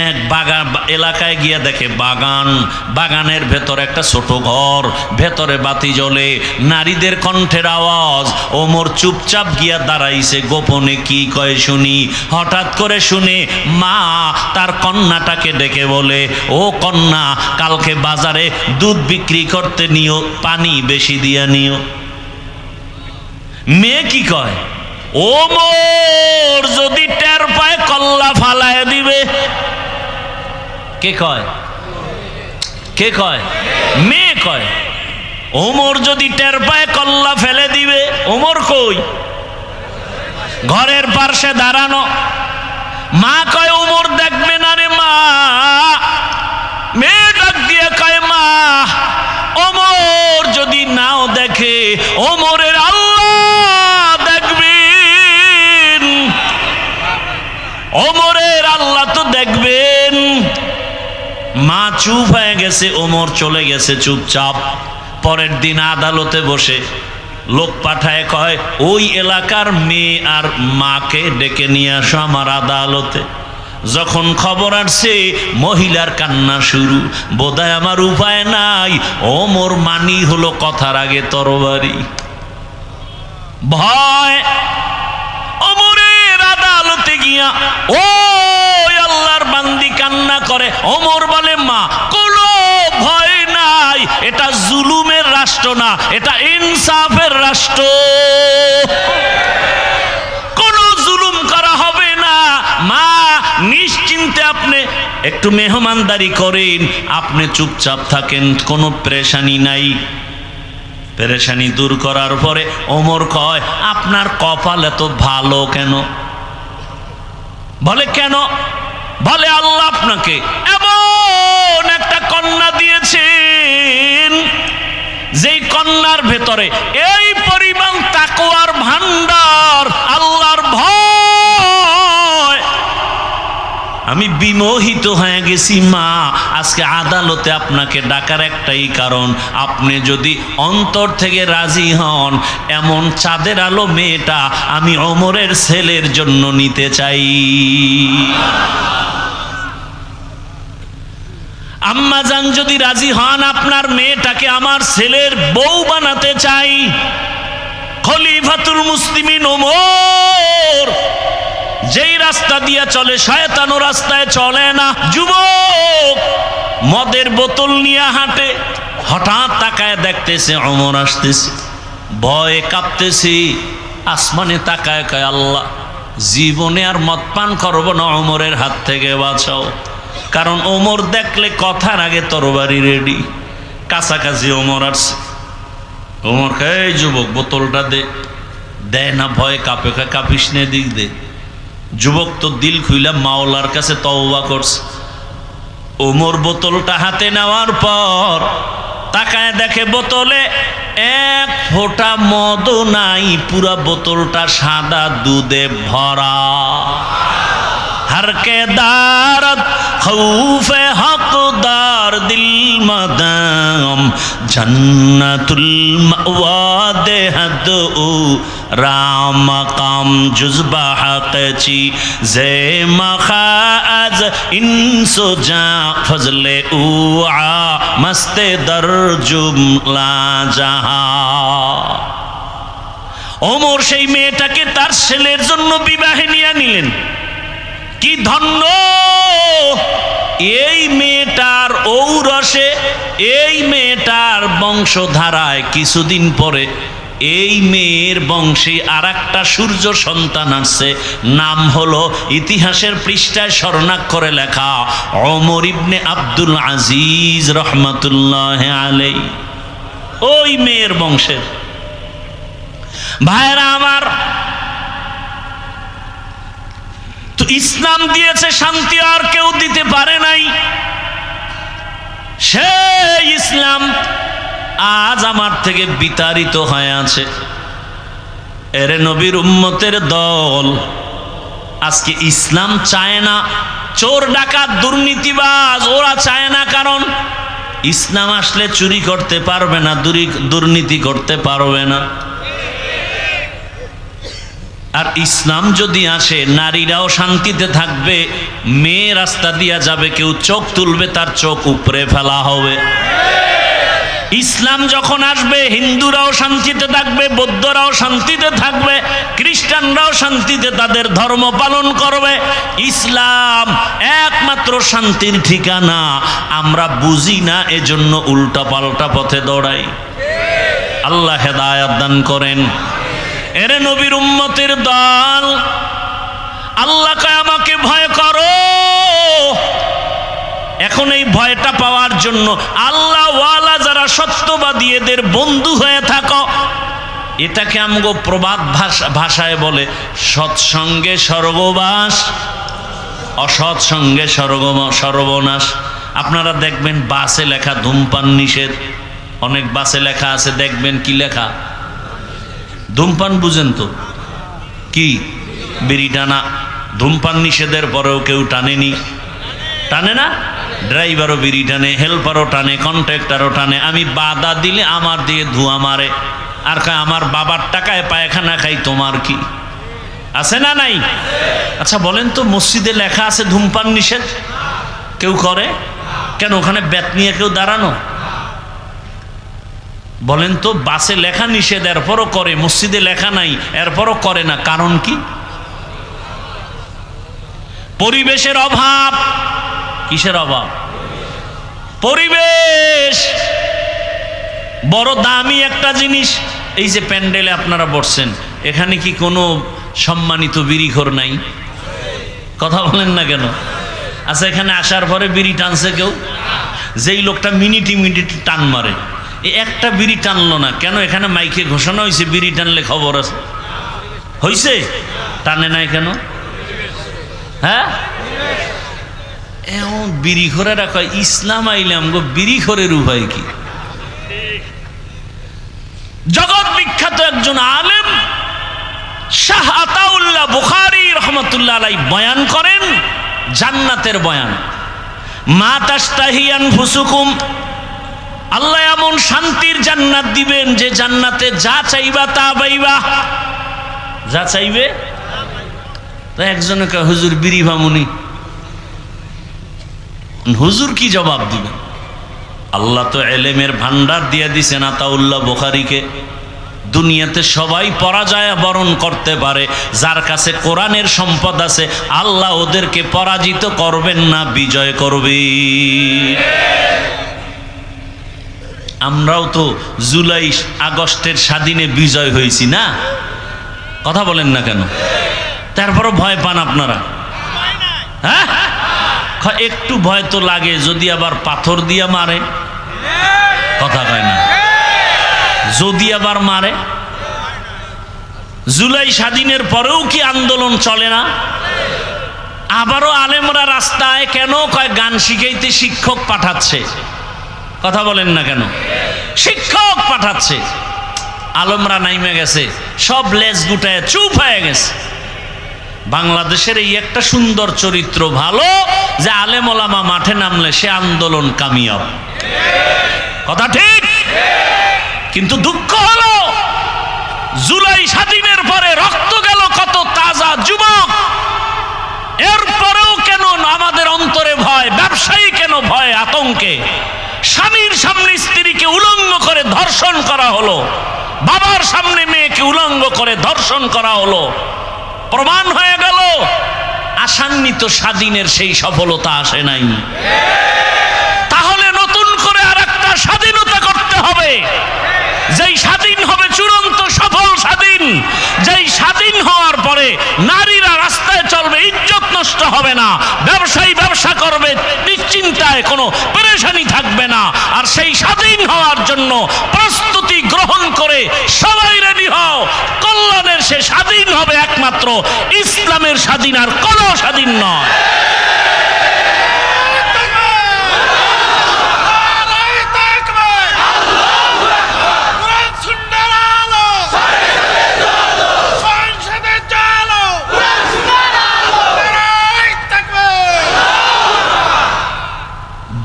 এক বাগান এলাকায় গিয়ে দেখে বাগান, বাগানের ভেতর একটা ছোট ঘর, ভেতরে বাতি জ্বলে, নারীদের কণ্ঠের আওয়াজ। ওমর চুপচাপ গিয়া দাঁড়াইছে, গোপনে কি কয় শুনি। হঠাৎ করে শুনে মা তার কন্যাটাকে ডেকে বলে, ও কন্যা, কালকে বাজারে দুধ বিক্রি করতে নিও, পানি বেশি দিয়া নিও। মেয়ে কি কয়, ওমর যদি টের পায় কল্লা ফালায় দিবে। কে কয়? কে কয়? মেয়ে কয়, ওমর যদি টের পায় কল্লা ফেলে দিবে। ওমর কই? ঘরের পাশে দাঁড়ানো। মা কয়, ওমর দেখবে না রে মা। মেয়ে ডাক দিয়ে কয়, মা, ওমর যদি নাও দেখে, ওমরের আল্লাহ দেখবেন। ওমরের আল্লাহ তো দেখবেন। মা চুপ হয়ে গেছে, ওমর চলে গেছে চুপচাপ। পরের দিন আদালতে বসে লোক পাঠায়, কয় ওই এলাকার মেয়ে আর মাকে ডেকে নিয়ে আসো আমার আদালতে। যখন খবর আসছে মহিলার কান্না শুরু, বোধহয় আমার উপায় নাই। ওমর মানি হলো কথার আগে তরবারি। ভয়। ওমরের আদালতে গিয়া ও আল্লাহর বান্দি কান্না করে। ওমর বলে, মা, কোনো ভয় নাই, এটা জুলুমের রাষ্ট্র না, এটা ইনসাফের রাষ্ট্র। কোনো জুলুম করা হবে না। মা, নিশ্চিন্তে আপনি একটু মেহমানদারি করেন, আপনি চুপচাপ থাকেন, কোনো পেরেশানি নাই। পেরেশানি দূর করার পরে ওমর কয়, আপনার কপাল এত ভালো কেন? বলে, কেন? বলে, আল্লাহ আপনাকে এমন একটা কন্যা দিয়েছেন, যেই কন্যার ভেতরে এই পরিমাণ তাকওয়ার ভান্ডার, আল্লাহর ভয়। আমি বিমোহিত হয়ে গেছি মা। আজকে আদালতে আপনাকে ডাকার একটাই কারণ, আপনি যদি অন্তর থেকে রাজি হন, এমন চাঁদের আলো মেয়েটা আমি ওমরের ছেলের জন্য নিতে চাই। আম্মা জান যদি রাজি হন, আপনার মেয়েটাকে আমার ছেলের বউ বানাতে চাই। খলিফাতুল মুসলিমিন ওমর যেই রাস্তা দিয়া চলে, শয়তান ও রাস্তায় চলে না। যুবক মদের বোতল নিয়ে হাঁটে, হঠাৎ তাকায় দেখতেছে ওমর আসতেছে, ভয়ে কাঁপতেছে। আসমানে তাকায়, কয় আল্লাহ, জীবনে আর মদ পান করবো না, ওমরের হাত থেকে বাঁচাও। কারণ ওমর দেখলে কথার আগে তরবারি রেডি। কাছাকাছি ওমর আসছে। ওমর কয়, এই যুবক বোতলটা দে। দেয় না, ভয়ে কাঁপে, কয় কাঁপিস নে, দিক দে। যুবক তো দিল খুইলা মাওলার কাছে তওবা করছে। ওমর বোতলটা হাতে নেওয়ার পর তাকায় দেখে বোতলে এক ফোঁটা মদও নাই, পুরা বোতলটা সাদা দুধে ভরা। হরকে দারত খৌফে হকদার দিল মদাম জন্নতুল মাওয়া দেহদ ও রাম কাম জুজবা হকচি জে মখাজ ইনসো জা ফজলে উআ মস্তে দর জুমলা জাহা। ওমর সেই মেয়েটাকে তার ছেলের জন্য বিবাহে নিয়ে নিলেন। কি ধন্য! এই মেয়েটার ঔরসে, এই মেয়েটার বংশধারায় কিছুদিন পরে এই মেয়ের বংশে আর একটা সূর্য সন্তান আসছে, নাম হলো ইতিহাসের পৃষ্ঠায় স্বর্ণাক্ষরে লেখা ওমর ইবনে আব্দুল আজিজ রহমাতুল্লাহ আলাইহি। ওই মেয়ের বংশের ভাইরা আমার, তো ইসলাম দিয়েছে শান্তি, আর কেউ দিতে পারে নাই। সেই ইসলাম আজ আমার থেকে বিতাড়িত হয়ে আছে। এরে নবীর উম্মতের দল আজকে ইসলাম চায় না। চোর ডাকাত দুর্নীতিবাজ ওরা চায় না, কারণ ইসলাম আসলে চুরি করতে পারবে না, দুর্নীতি করতে পারবে না। আর ইসলাম যদি আসে, নারীরাও শান্তিতে থাকবে, মেয়ে রাস্তা দিয়া যাবে, কেউ চোখ তুলবে তার চোখ উপরে ফেলা হবে। ইসলাম যখন আসবে, হিন্দুরাও শান্তিতে থাকবে, বৌদ্ধরাও শান্তিতে থাকবে, খ্রিস্টানরাও শান্তিতে তাদের ধর্ম পালন করবে। ইসলাম একমাত্র শান্তির ঠিকানা। আমরা বুঝি না, এজন্য উল্টা পাল্টা পথে দৌড়াই। আল্লাহ হেদায়েত দান করেন। এরে নবীর উম্মতের দল, আল্লাহকে আমাকে ভয় করো। এখন এই ভয়টা পাওয়ার জন্য আল্লাহ ওয়ালা যারা সত্যবাদী, এদের বন্ধু হয়ে থাকো। এটাকে আমগো প্রবাদ ভাষায় বলে সৎসঙ্গে স্বর্গবাস, অসৎসঙ্গে সর্বনাশ। আপনারা দেখবেন বাসে লেখা ধূমপান নিষেধ, অনেক বাসে লেখা আছে, দেখবেন কি লেখা? ধূমপান বুঝেন তো কি? বিড়ি টানা। ধূমপান নিষেধের পরেও কেউ টানেনি, টানে না? ড্রাইভারও বিড়ি টানে, হেল্পারও টানে, কন্ট্রাক্টরও টানে। আমি বাধা দিলে আমার দিয়ে ধোঁয়া মারে, আর কয় আমার বাবার টাকায় পায়খানা খাই, তোমার কি? আছে না নাই? আচ্ছা বলেন তো, মসজিদে লেখা আছে ধূমপান নিষেধ, কেউ করে কেন? ওখানে বেত নিয়ে কেউ দাঁড়ানো? বলেন তো, বাসে লেখা নিষেধ এরপরও করে, মসজিদে লেখা নাই এরপরও করে না, কারণ কি? পরিবেশের অভাব। কিসের অভাব? পরিবেশ বড় দামি একটা জিনিস। এই যে প্যান্ডেলে আপনারা বসছেন, এখানে কি কোনো সম্মানিত বিড়িখোর নাই? কথা বলেন না কেন? আচ্ছা, এখানে আসার পরে বিড়ি টানছে কেউ? যেই লোকটা মিনিটে টান মারে, একটা বিড়ি টানলো না কেন? এখানে মাইকে ঘোষণা হয়েছে বিড়ি টানলে খবর আছে, হয়েছে? টানে নাই কেন? হ্যাঁ, এমন বিড়িখোরেরা কয় ইসলাম আইলাম গো, বিড়িখোরের উপায় কি? জগৎ বিখ্যাত একজন আলেম শাহ আতাউল্লাহ বুখারী রহমাতুল্লাহ আলাইহি বয়ান করেন, জান্নাতের বয়ান। মা তাশতাহি আনফুসুকুম, আল্লাহ এমন শান্তির জান্নাত দিবেন যে জান্নাতে যা চাইবা তা পাইবা, যা চাইবে। একজনে কয় হুজুর বিড়ি ভামুনি, হুজুর কি জবাব দিবেন? আল্লাহ তো এলেমের ভান্ডার দিয়ে দিছেন আতাউল্লাহ বুখারীকে। দুনিয়াতে সবাই পরাজয় বরণ করতে পারে, যার কাছে কোরআনের সম্পদ আছে আল্লাহ ওদেরকে পরাজিত করবেন না, বিজয় করবে। আমরাও তো জুলাই আগস্টের স্বাধীনে বিজয় হয়েছি না? কথা বলেন না কেন? তারপরও ভয় পান আপনারা? হ্যাঁ, একটু ভয় তো লাগে, যদি আবার পাথর দিয়া মারে। কথা কয় না? যদি আবার মারে। জুলাই স্বাধীনের পরেও কি আন্দোলন চলে না? আবারও আলেমরা রাস্তায় কেন? কয় গান শিখাইতে শিক্ষক পাঠাচ্ছে। কথা বলেন না কেন? শিক্ষক পাঠাচ্ছে। আলেমরা নাইমে গেছে, সব লেজ গুটায় চুপ হয়ে গেছে। বাংলাদেশের এই একটা সুন্দর চরিত্র ভালো যে আলেম ওলামা মাঠে নামলে সে আন্দোলন কামিয়াব। কথা ঠিক? কিন্তু দুঃখ হলো জুলাই স্বাধীনের পরে রক্ত গেল কত তাজা যুবক, এরপরেও কেন আমাদের অন্তরে ভয়? ব্যবসায়ী কেন ভয় আতঙ্কে? স্বামীর সামনে স্ত্রীকে উলঙ্গ করে ধর্ষণ করা হলো, বাবার সামনে মেয়েকে উলঙ্গ করে ধর্ষণ করা হলো। প্রমাণ হয়ে গেল আশান্বিত স্বাধীনের সেই সফলতা আসে নাই। তাহলে নতুন করে আর একটা স্বাধীনতা করতে হবে, যেই স্বাধীন হবে চূড়ান্ত স্বাধীন। যেই স্বাধীন হওয়ার পরে নারীরা রাস্তায় চলবে, ইজ্জত নষ্ট হবে না, ব্যবসায়ী ব্যবসা করবে, নিশ্চিন্তায় কোনো পেরেশানি থাকবে না। আর সেই স্বাধীন হওয়ার জন্য প্রস্তুতি গ্রহণ করে সবাই রেডি হও। কল্যাণের সে স্বাধীন হবে একমাত্র ইসলামের স্বাধীন, আর কোনো স্বাধীন নয়।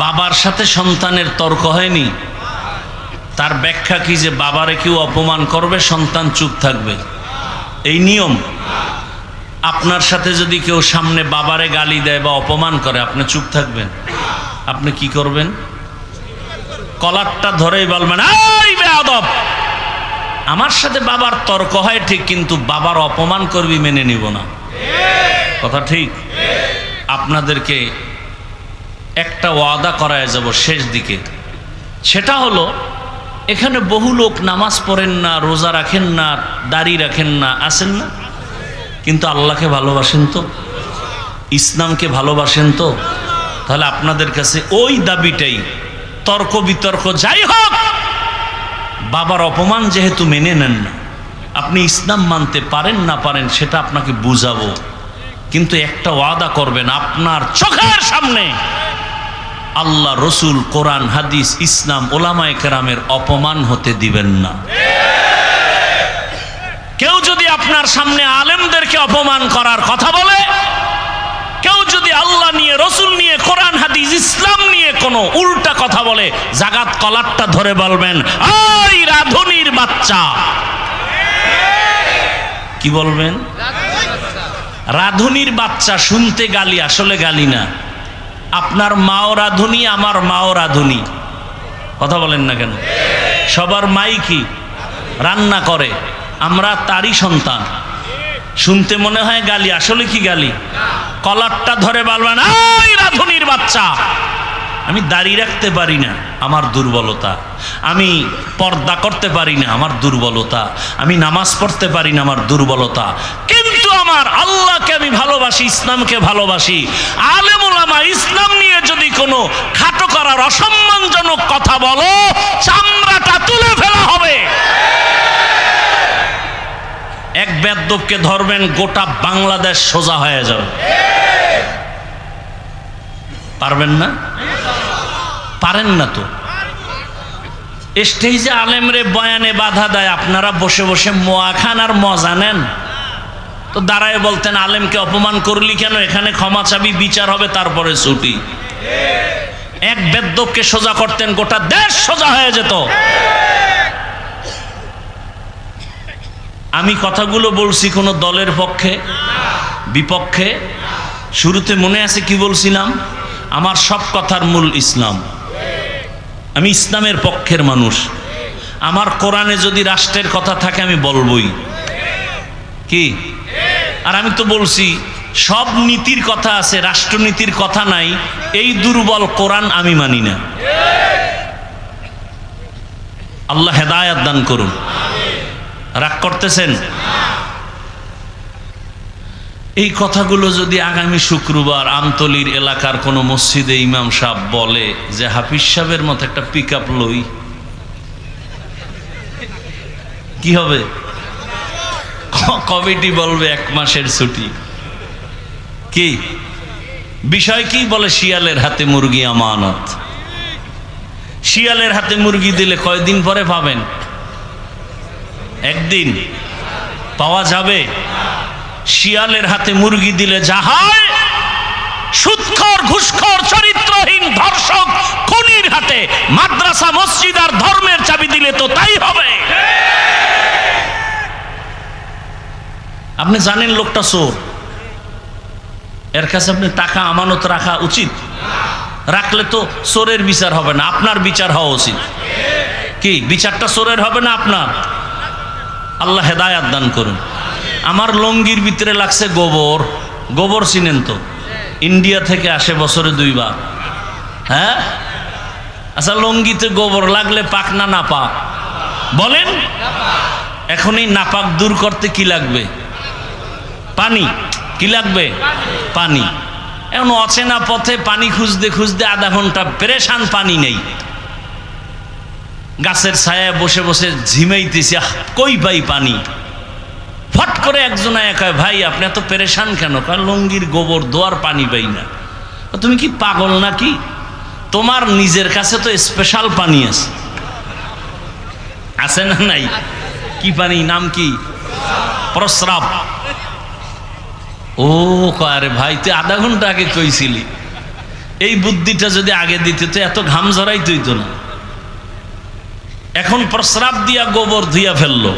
বাবার সাথে সন্তানের তর্ক হয়নি, তার ব্যাখ্যা কি যে বাবারে কেউ অপমান করবে সন্তান চুপ থাকবে, এই নিয়ম? আপনার সাথে যদি কেউ সামনে বাবারে গালি দেয় বা অপমান করে, আপনি চুপ থাকবেন? আপনি কি করবেন? কলারটা ধরেই বলবেন, এই বেয়াদব, আমার সাথে বাবার তর্ক হয় ঠিক, কিন্তু বাবার অপমান করবি মেনে নিব না। কথা ঠিক? আপনাদেরকে একটা ওয়াদা করায় যাব শেষ দিকে, সেটা হলো এখানে বহু লোক নামাজ পড়েন না, রোজা রাখেন না, দাড়ি রাখেন না, আছেন না, কিন্তু আল্লাহকে ভালোবাসেন তো, ইসলামকে ভালোবাসেন তো। তাহলে আপনাদের কাছে ওই দাবিটাই, তর্ক বিতর্ক যাই হোক, বাবার অপমান যেহেতু মেনে নেন না, আপনি ইসলাম মানতে পারেন না পারেন সেটা আপনাকে বুঝাবো, কিন্তু একটা ওয়াদা করবেন, আপনার চোখের সামনে আল্লাহ, রসুল, কোরআন, হাদিস, ইসলাম, ওলামায়ে কেরামের অপমান হতে দিবেন না। কেউ যদি আপনার সামনে আলেমদেরকে অপমান করার কথা বলে, কেউ যদি আল্লাহ নিয়ে, রসুল নিয়ে, কোরআন, হাদিস, ইসলাম নিয়ে কোনো উল্টা কথা বলে, জাগাত কলারটা ধরে বলবেন, ওই রাধুনির বাচ্চা। কি বলবেন? রাধুনির বাচ্চা শুনতে গালি, আসলে গালি না। আপনার মাও রাধুনি, আমার মাও রাধুনি, কথা বলেন না কেন? সবার মাই কি রান্না করে, আমরা তারই সন্তান। শুনতে মনে হয় গালি, আসলে কি গালি? কলারটা ধরে বলবেন, এই রাধুনির বাচ্চা। আমি দাড়ি রাখতে পারি না, আমার দুর্বলতা। আমি পর্দা করতে পারি না, আমার দুর্বলতা। আমি নামাজ পড়তে পারি না, আমার দুর্বলতা। কিন্তু আমার আল্লাহকে আমি ভালোবাসি, ইসলামকে ভালোবাসি। আলেম ওলামা ইসলাম নিয়ে যদি কোনো খাটো করার অসম্মানজনক কথা বলো, চামড়াটা তুলে ফেলা হবে। এক বেয়াদবকে ধরবেন, গোটা বাংলাদেশ সোজা হয়ে যাবে। পারবেন না? পারেন না তো। স্টেজে আলেমরে বয়ানে বাধা দেয়, আপনারা বসে বসে মোয়া খান আর মজা নেন। তো দাঁড়ায় বলতেন, আলেমকে অপমান করলি কেন, এখানে ক্ষমা চাবি, বিচার হবে, তারপরে ছুটি। এক বেয়াদবকে সোজা করতেন, গোটা দেশ সোজা হয়ে যেত। আমি কথাগুলো বলছি কোনো দলের পক্ষে, বিপক্ষে? শুরুতে মনে আছে কি বলছিলাম? আমার সব কথার মূল ইসলাম। আমি ইসলামের পক্ষের মানুষ। আমার কোরআনে যদি রাষ্ট্রের কথা থাকে আমি বলবই। কি? আর আমি তো বলছি সব নীতির কথা আছে, রাষ্ট্রনীতির কথা নাই। এই দুর্বল কোরআন আমি মানি না। আল্লাহ হেদায়েত দান করুন। রাগ করতেছেন? এই কথাগুলো যদি আগামী শুক্রবার আমতলির এলাকার কোনো মসজিদে ইমাম সাহেব বলে যে হাফিজ সাহেবের মতো একটা পিক আপ লই, কি হবে? কমিটি বলবে 1 মাসের ছুটি। কি বিষয়? কি বলে? শিয়ালের হাতে মুরগি আমানত। শিয়ালের হাতে মুরগি দিলে কয়দিন পরে পাবেন? একদিন পাওয়া যাবে? শিয়ালের হাতে মুরগি দিলে যা হয়, সুদখোর, ঘুষখোর, চরিত্রহীন, ধর্ষক, খুনির হাতে মাদ্রাসা, মসজিদ আর ধর্মের চাবি দিলে তো তাই হবে। আপনি জানেন লোকটা চোর, এর কাছে আপনি টাকা আমানত রাখা উচিত? রাখলে তো চোরের বিচার হবে না, আপনার বিচার হওয়া উচিত। কি বিচারটা চোরের হবে না আপনার? আল্লাহ হেদায়াত দান করুন। আমার লঙ্গির ভিতরে লাগছে গোবর। গোবর চিনেন তো? ইন্ডিয়া থেকে আসে বছরে 2 বার। হ্যাঁ, আচ্ছা, লঙ্গিতে গোবর লাগলে পাক না না পাক? বলেন। এখন এই নাপাক দূর করতে কি লাগবে? পানি। কি লাগবে? পানি। এখন অচেনা পথে পানি খুঁজতে খুঁজতে আধা ঘন্টা পেরেশান, পানি নেই। গাছের ছায়ায় বসে বসে ঝিমাইতেছি, কই পাই পানি। ফট করে একজন কয়, ভাই আপনি এত পেরেশান কেন? কারণ লঙ্গির গোবর দোয়ার পানি পাই না। তুমি কি পাগল নাকি? তোমার নিজের কাছে তো স্পেশাল পানি আছে, আছে না নাই? কি পানি? নাম কি? প্রস্রাব। ও আরে ভাই, তুই আধা ঘন্টা আগে কইছিলি। এই বুদ্ধিটা যদি আগে দিতে তো এত ঘাম ঝরাই তুই তো না। এখন প্রস্রাব দিয়া গোবর ধুইয়া ফেললো,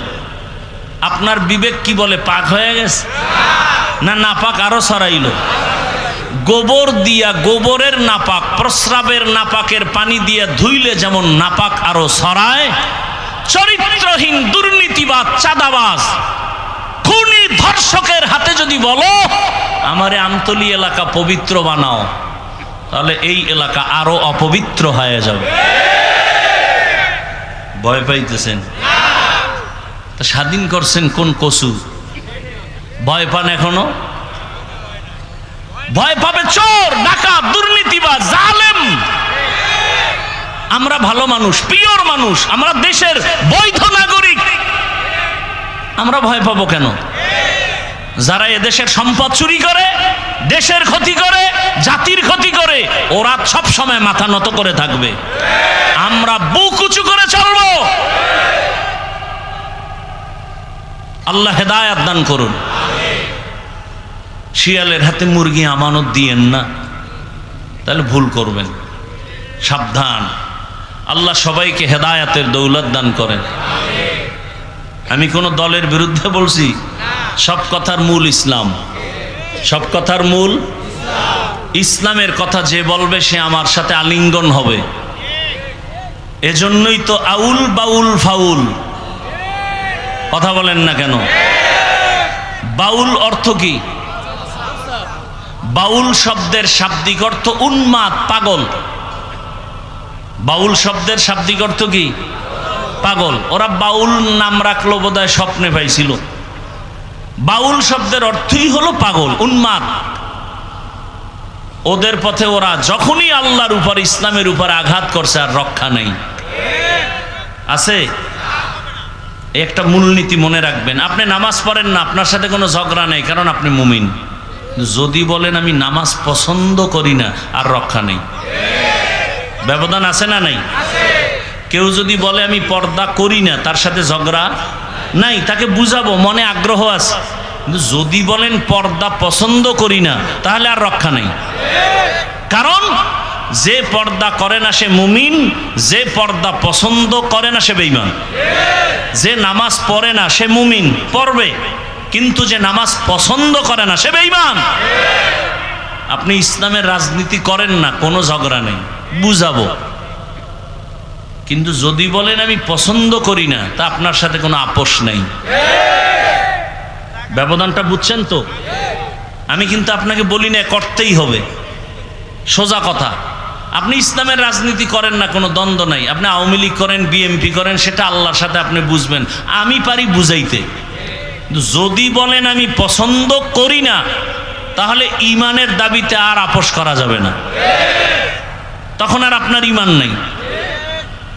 আপনার বিবেক কি বলে? পাক হয়ে গেছে না নাপাক আরো ছড়াইল? গোবর দিয়া, গোবরের নাপাক, প্রস্রাবের নাপাকের পানি দিয়া ধুইলে যেমন নাপাক আরো ছড়ায়, চরিত্রহীন দুর্নীতিবাজ, চাঁদাবাজ, খুনি, ধর্ষকের হাতে যদি বলো আমারে আমতলী এলাকা পবিত্র বানাও, তাহলে এই এলাকা আরো অপবিত্র হয়ে যাবে। ভয় পাইতেছেন? তা স্বাধীন করছেন কোন কসু? ভয় পান এখনো? ভয় পাবে চোর, ডাকাত, দুর্নীতিবাজ, জালেম। আমরা ভালো মানুষ, পিওর মানুষ, আমরা দেশের বৈধ নাগরিক, আমরা ভয় পাবো কেন? যারা এদেশের সম্পদ চুরি করে, দেশের ক্ষতি করে, জাতির ক্ষতি করে, ওরা সব সময় মাথা নত করে থাকবে, আমরা বুক উঁচু করে চলবো। আল্লাহ হেদায়াত দান করুন। শিয়ালের হাতে মুরগি আমানত দিয়েন না, তাহলে ভুল করবেন, সাবধান। আল্লাহ সবাইকে হেদায়াতের দৌলত দান করেন। আমি কোন দলের বিরুদ্ধে বলছি? সব কথার মূল ইসলাম, সব কথার মূল ইসলামের কথা যে বলবে সে আমার সাথে আলিঙ্গন হবে। এজন্যই তো আউল বাউল ফাউল, কথা বলেন না কেন? বাউল অর্থ কি? বাউল শব্দের শাব্দিক অর্থ উন্মাদ, পাগল। বাউল শব্দের শাব্দিক অর্থ কি? পাগল। ওরা বাউল নাম রাখলো বোধহয় স্বপ্নে পাইছিল। বাউল শব্দের অর্থই হলো পাগল, উন্মাদ। ওদের পথে ওরা যখনই আল্লাহর উপর, ইসলামের উপর আঘাত করছে আর রক্ষা নেই। আছে? একটা মূলনীতি মনে রাখবেন, আপনি নামাজ পড়েন না, আপনার সাথে কোনো ঝগড়া নেই, কারণ আপনি মুমিন। যদি বলেন আমি নামাজ পছন্দ করি না, আর রক্ষা নেই। ব্যবধান আছে না নাই? কেউ যদি বলে আমি পর্দা করি না, তার সাথে ঝগড়া নাই, তাকে বুঝাবো, মনে আগ্রহ আছে। কিন্তু যদি বলেন পর্দা পছন্দ করি না, তাহলে আর রক্ষা নেই। কারণ যে পর্দা করে না সে মুমিন, যে পর্দা পছন্দ করে না সে বেঈমান। যে নামাজ পড়ে না সে মুমিন, পড়বে, কিন্তু যে নামাজ পছন্দ করে না সে বেঈমান। আপনি ইসলামের রাজনীতি করেন না, কোনো ঝগড়া নেই, বুঝাবো। কিন্তু যদি বলেন আমি পছন্দ করি না, তা আপনার সাথে কোনো আপোষ নেই। ব্যবধানটা বুঝছেন তো? আমি কিন্তু আপনাকে বলি না করতেই হবে, সোজা কথা। আপনি ইসলামের রাজনীতি করেন না, কোনো দ্বন্দ্ব নাই। আপনি আওয়ামী লীগ করেন, বিএনপি করেন, সেটা আল্লাহর সাথে আপনি বুঝবেন। আমি পারি বুঝাইতে। যদি বলেন আমি পছন্দ করি না, তাহলে ইমানের দাবিতে আর আপোষ করা যাবে না, তখন আর আপনার ইমান নেই।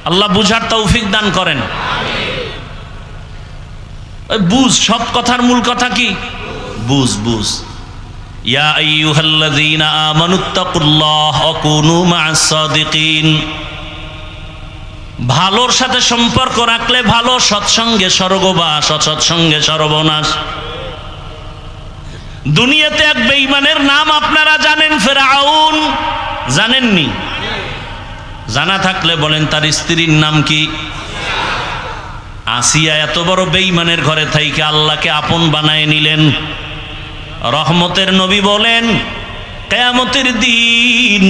আল্লাহ বুঝার তৌফিক দান করেন। বুঝ, সব কথার মূল কথা কি? বুঝ, বুঝ। ইয়া আইয়ুহাল্লাযীনা আমানুত্তাকুল্লাহ ওয়া কুনু মা'আস সাদিকিন। ভালোর সাথে সম্পর্ক রাখলে ভালো, সৎসঙ্গে স্বর্গবাস, অসৎসঙ্গে সর্বনাশ। দুনিয়াতে এক বেঈমানের নাম আপনারা জানেন, ফিরআউন। জানেননি? জানা থাকলে বলেন তার স্ত্রীর নাম কি? আসিয়া। এত বড় বেঈমানের ঘরে থাইকে আল্লাহকে আপন বানায় নিলেন। রহমতের নবী বলেন কিয়ামতের দিন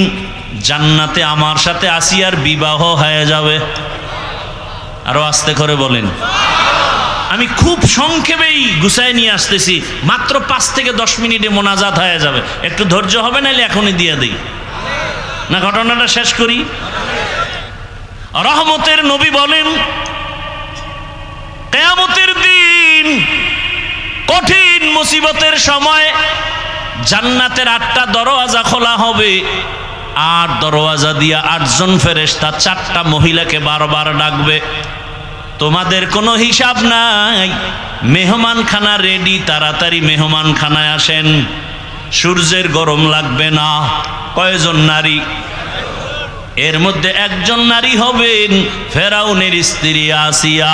জান্নাতে আমার সাথে আসিয়ার বিবাহ হয়ে যাবে। আরো আস্তে করে বলেন। আমি খুব সংক্ষেপেই গুছায় নিয়ে আসতেছি, মাত্র 5 থেকে 10 মিনিটে মোনাজাত হয়ে যাবে। একটু ধৈর্য হবে, নাইলে এখনই দিয়ে দিই না, ঘটনাটা শেষ করি। রহমতের নবী বলেন কিয়ামতের দিন মুসিবতের সময় জান্নাতের 8টা দরওয়াজা খোলা হবে, আর দরওয়াজা দিয়া 8 জন ফেরেশতা 4টা মহিলাকে বারবার ডাকবে, তোমাদের কোনো হিসাব নাই, মেহমানখানা রেডি, তাড়াতাড়ি মেহমানখানায় আসেন, সূর্যের গরম লাগবে না। কয়জন নারী? এর মধ্যে একজন নারী হবেন ফেরাউনের স্ত্রী আসিয়া।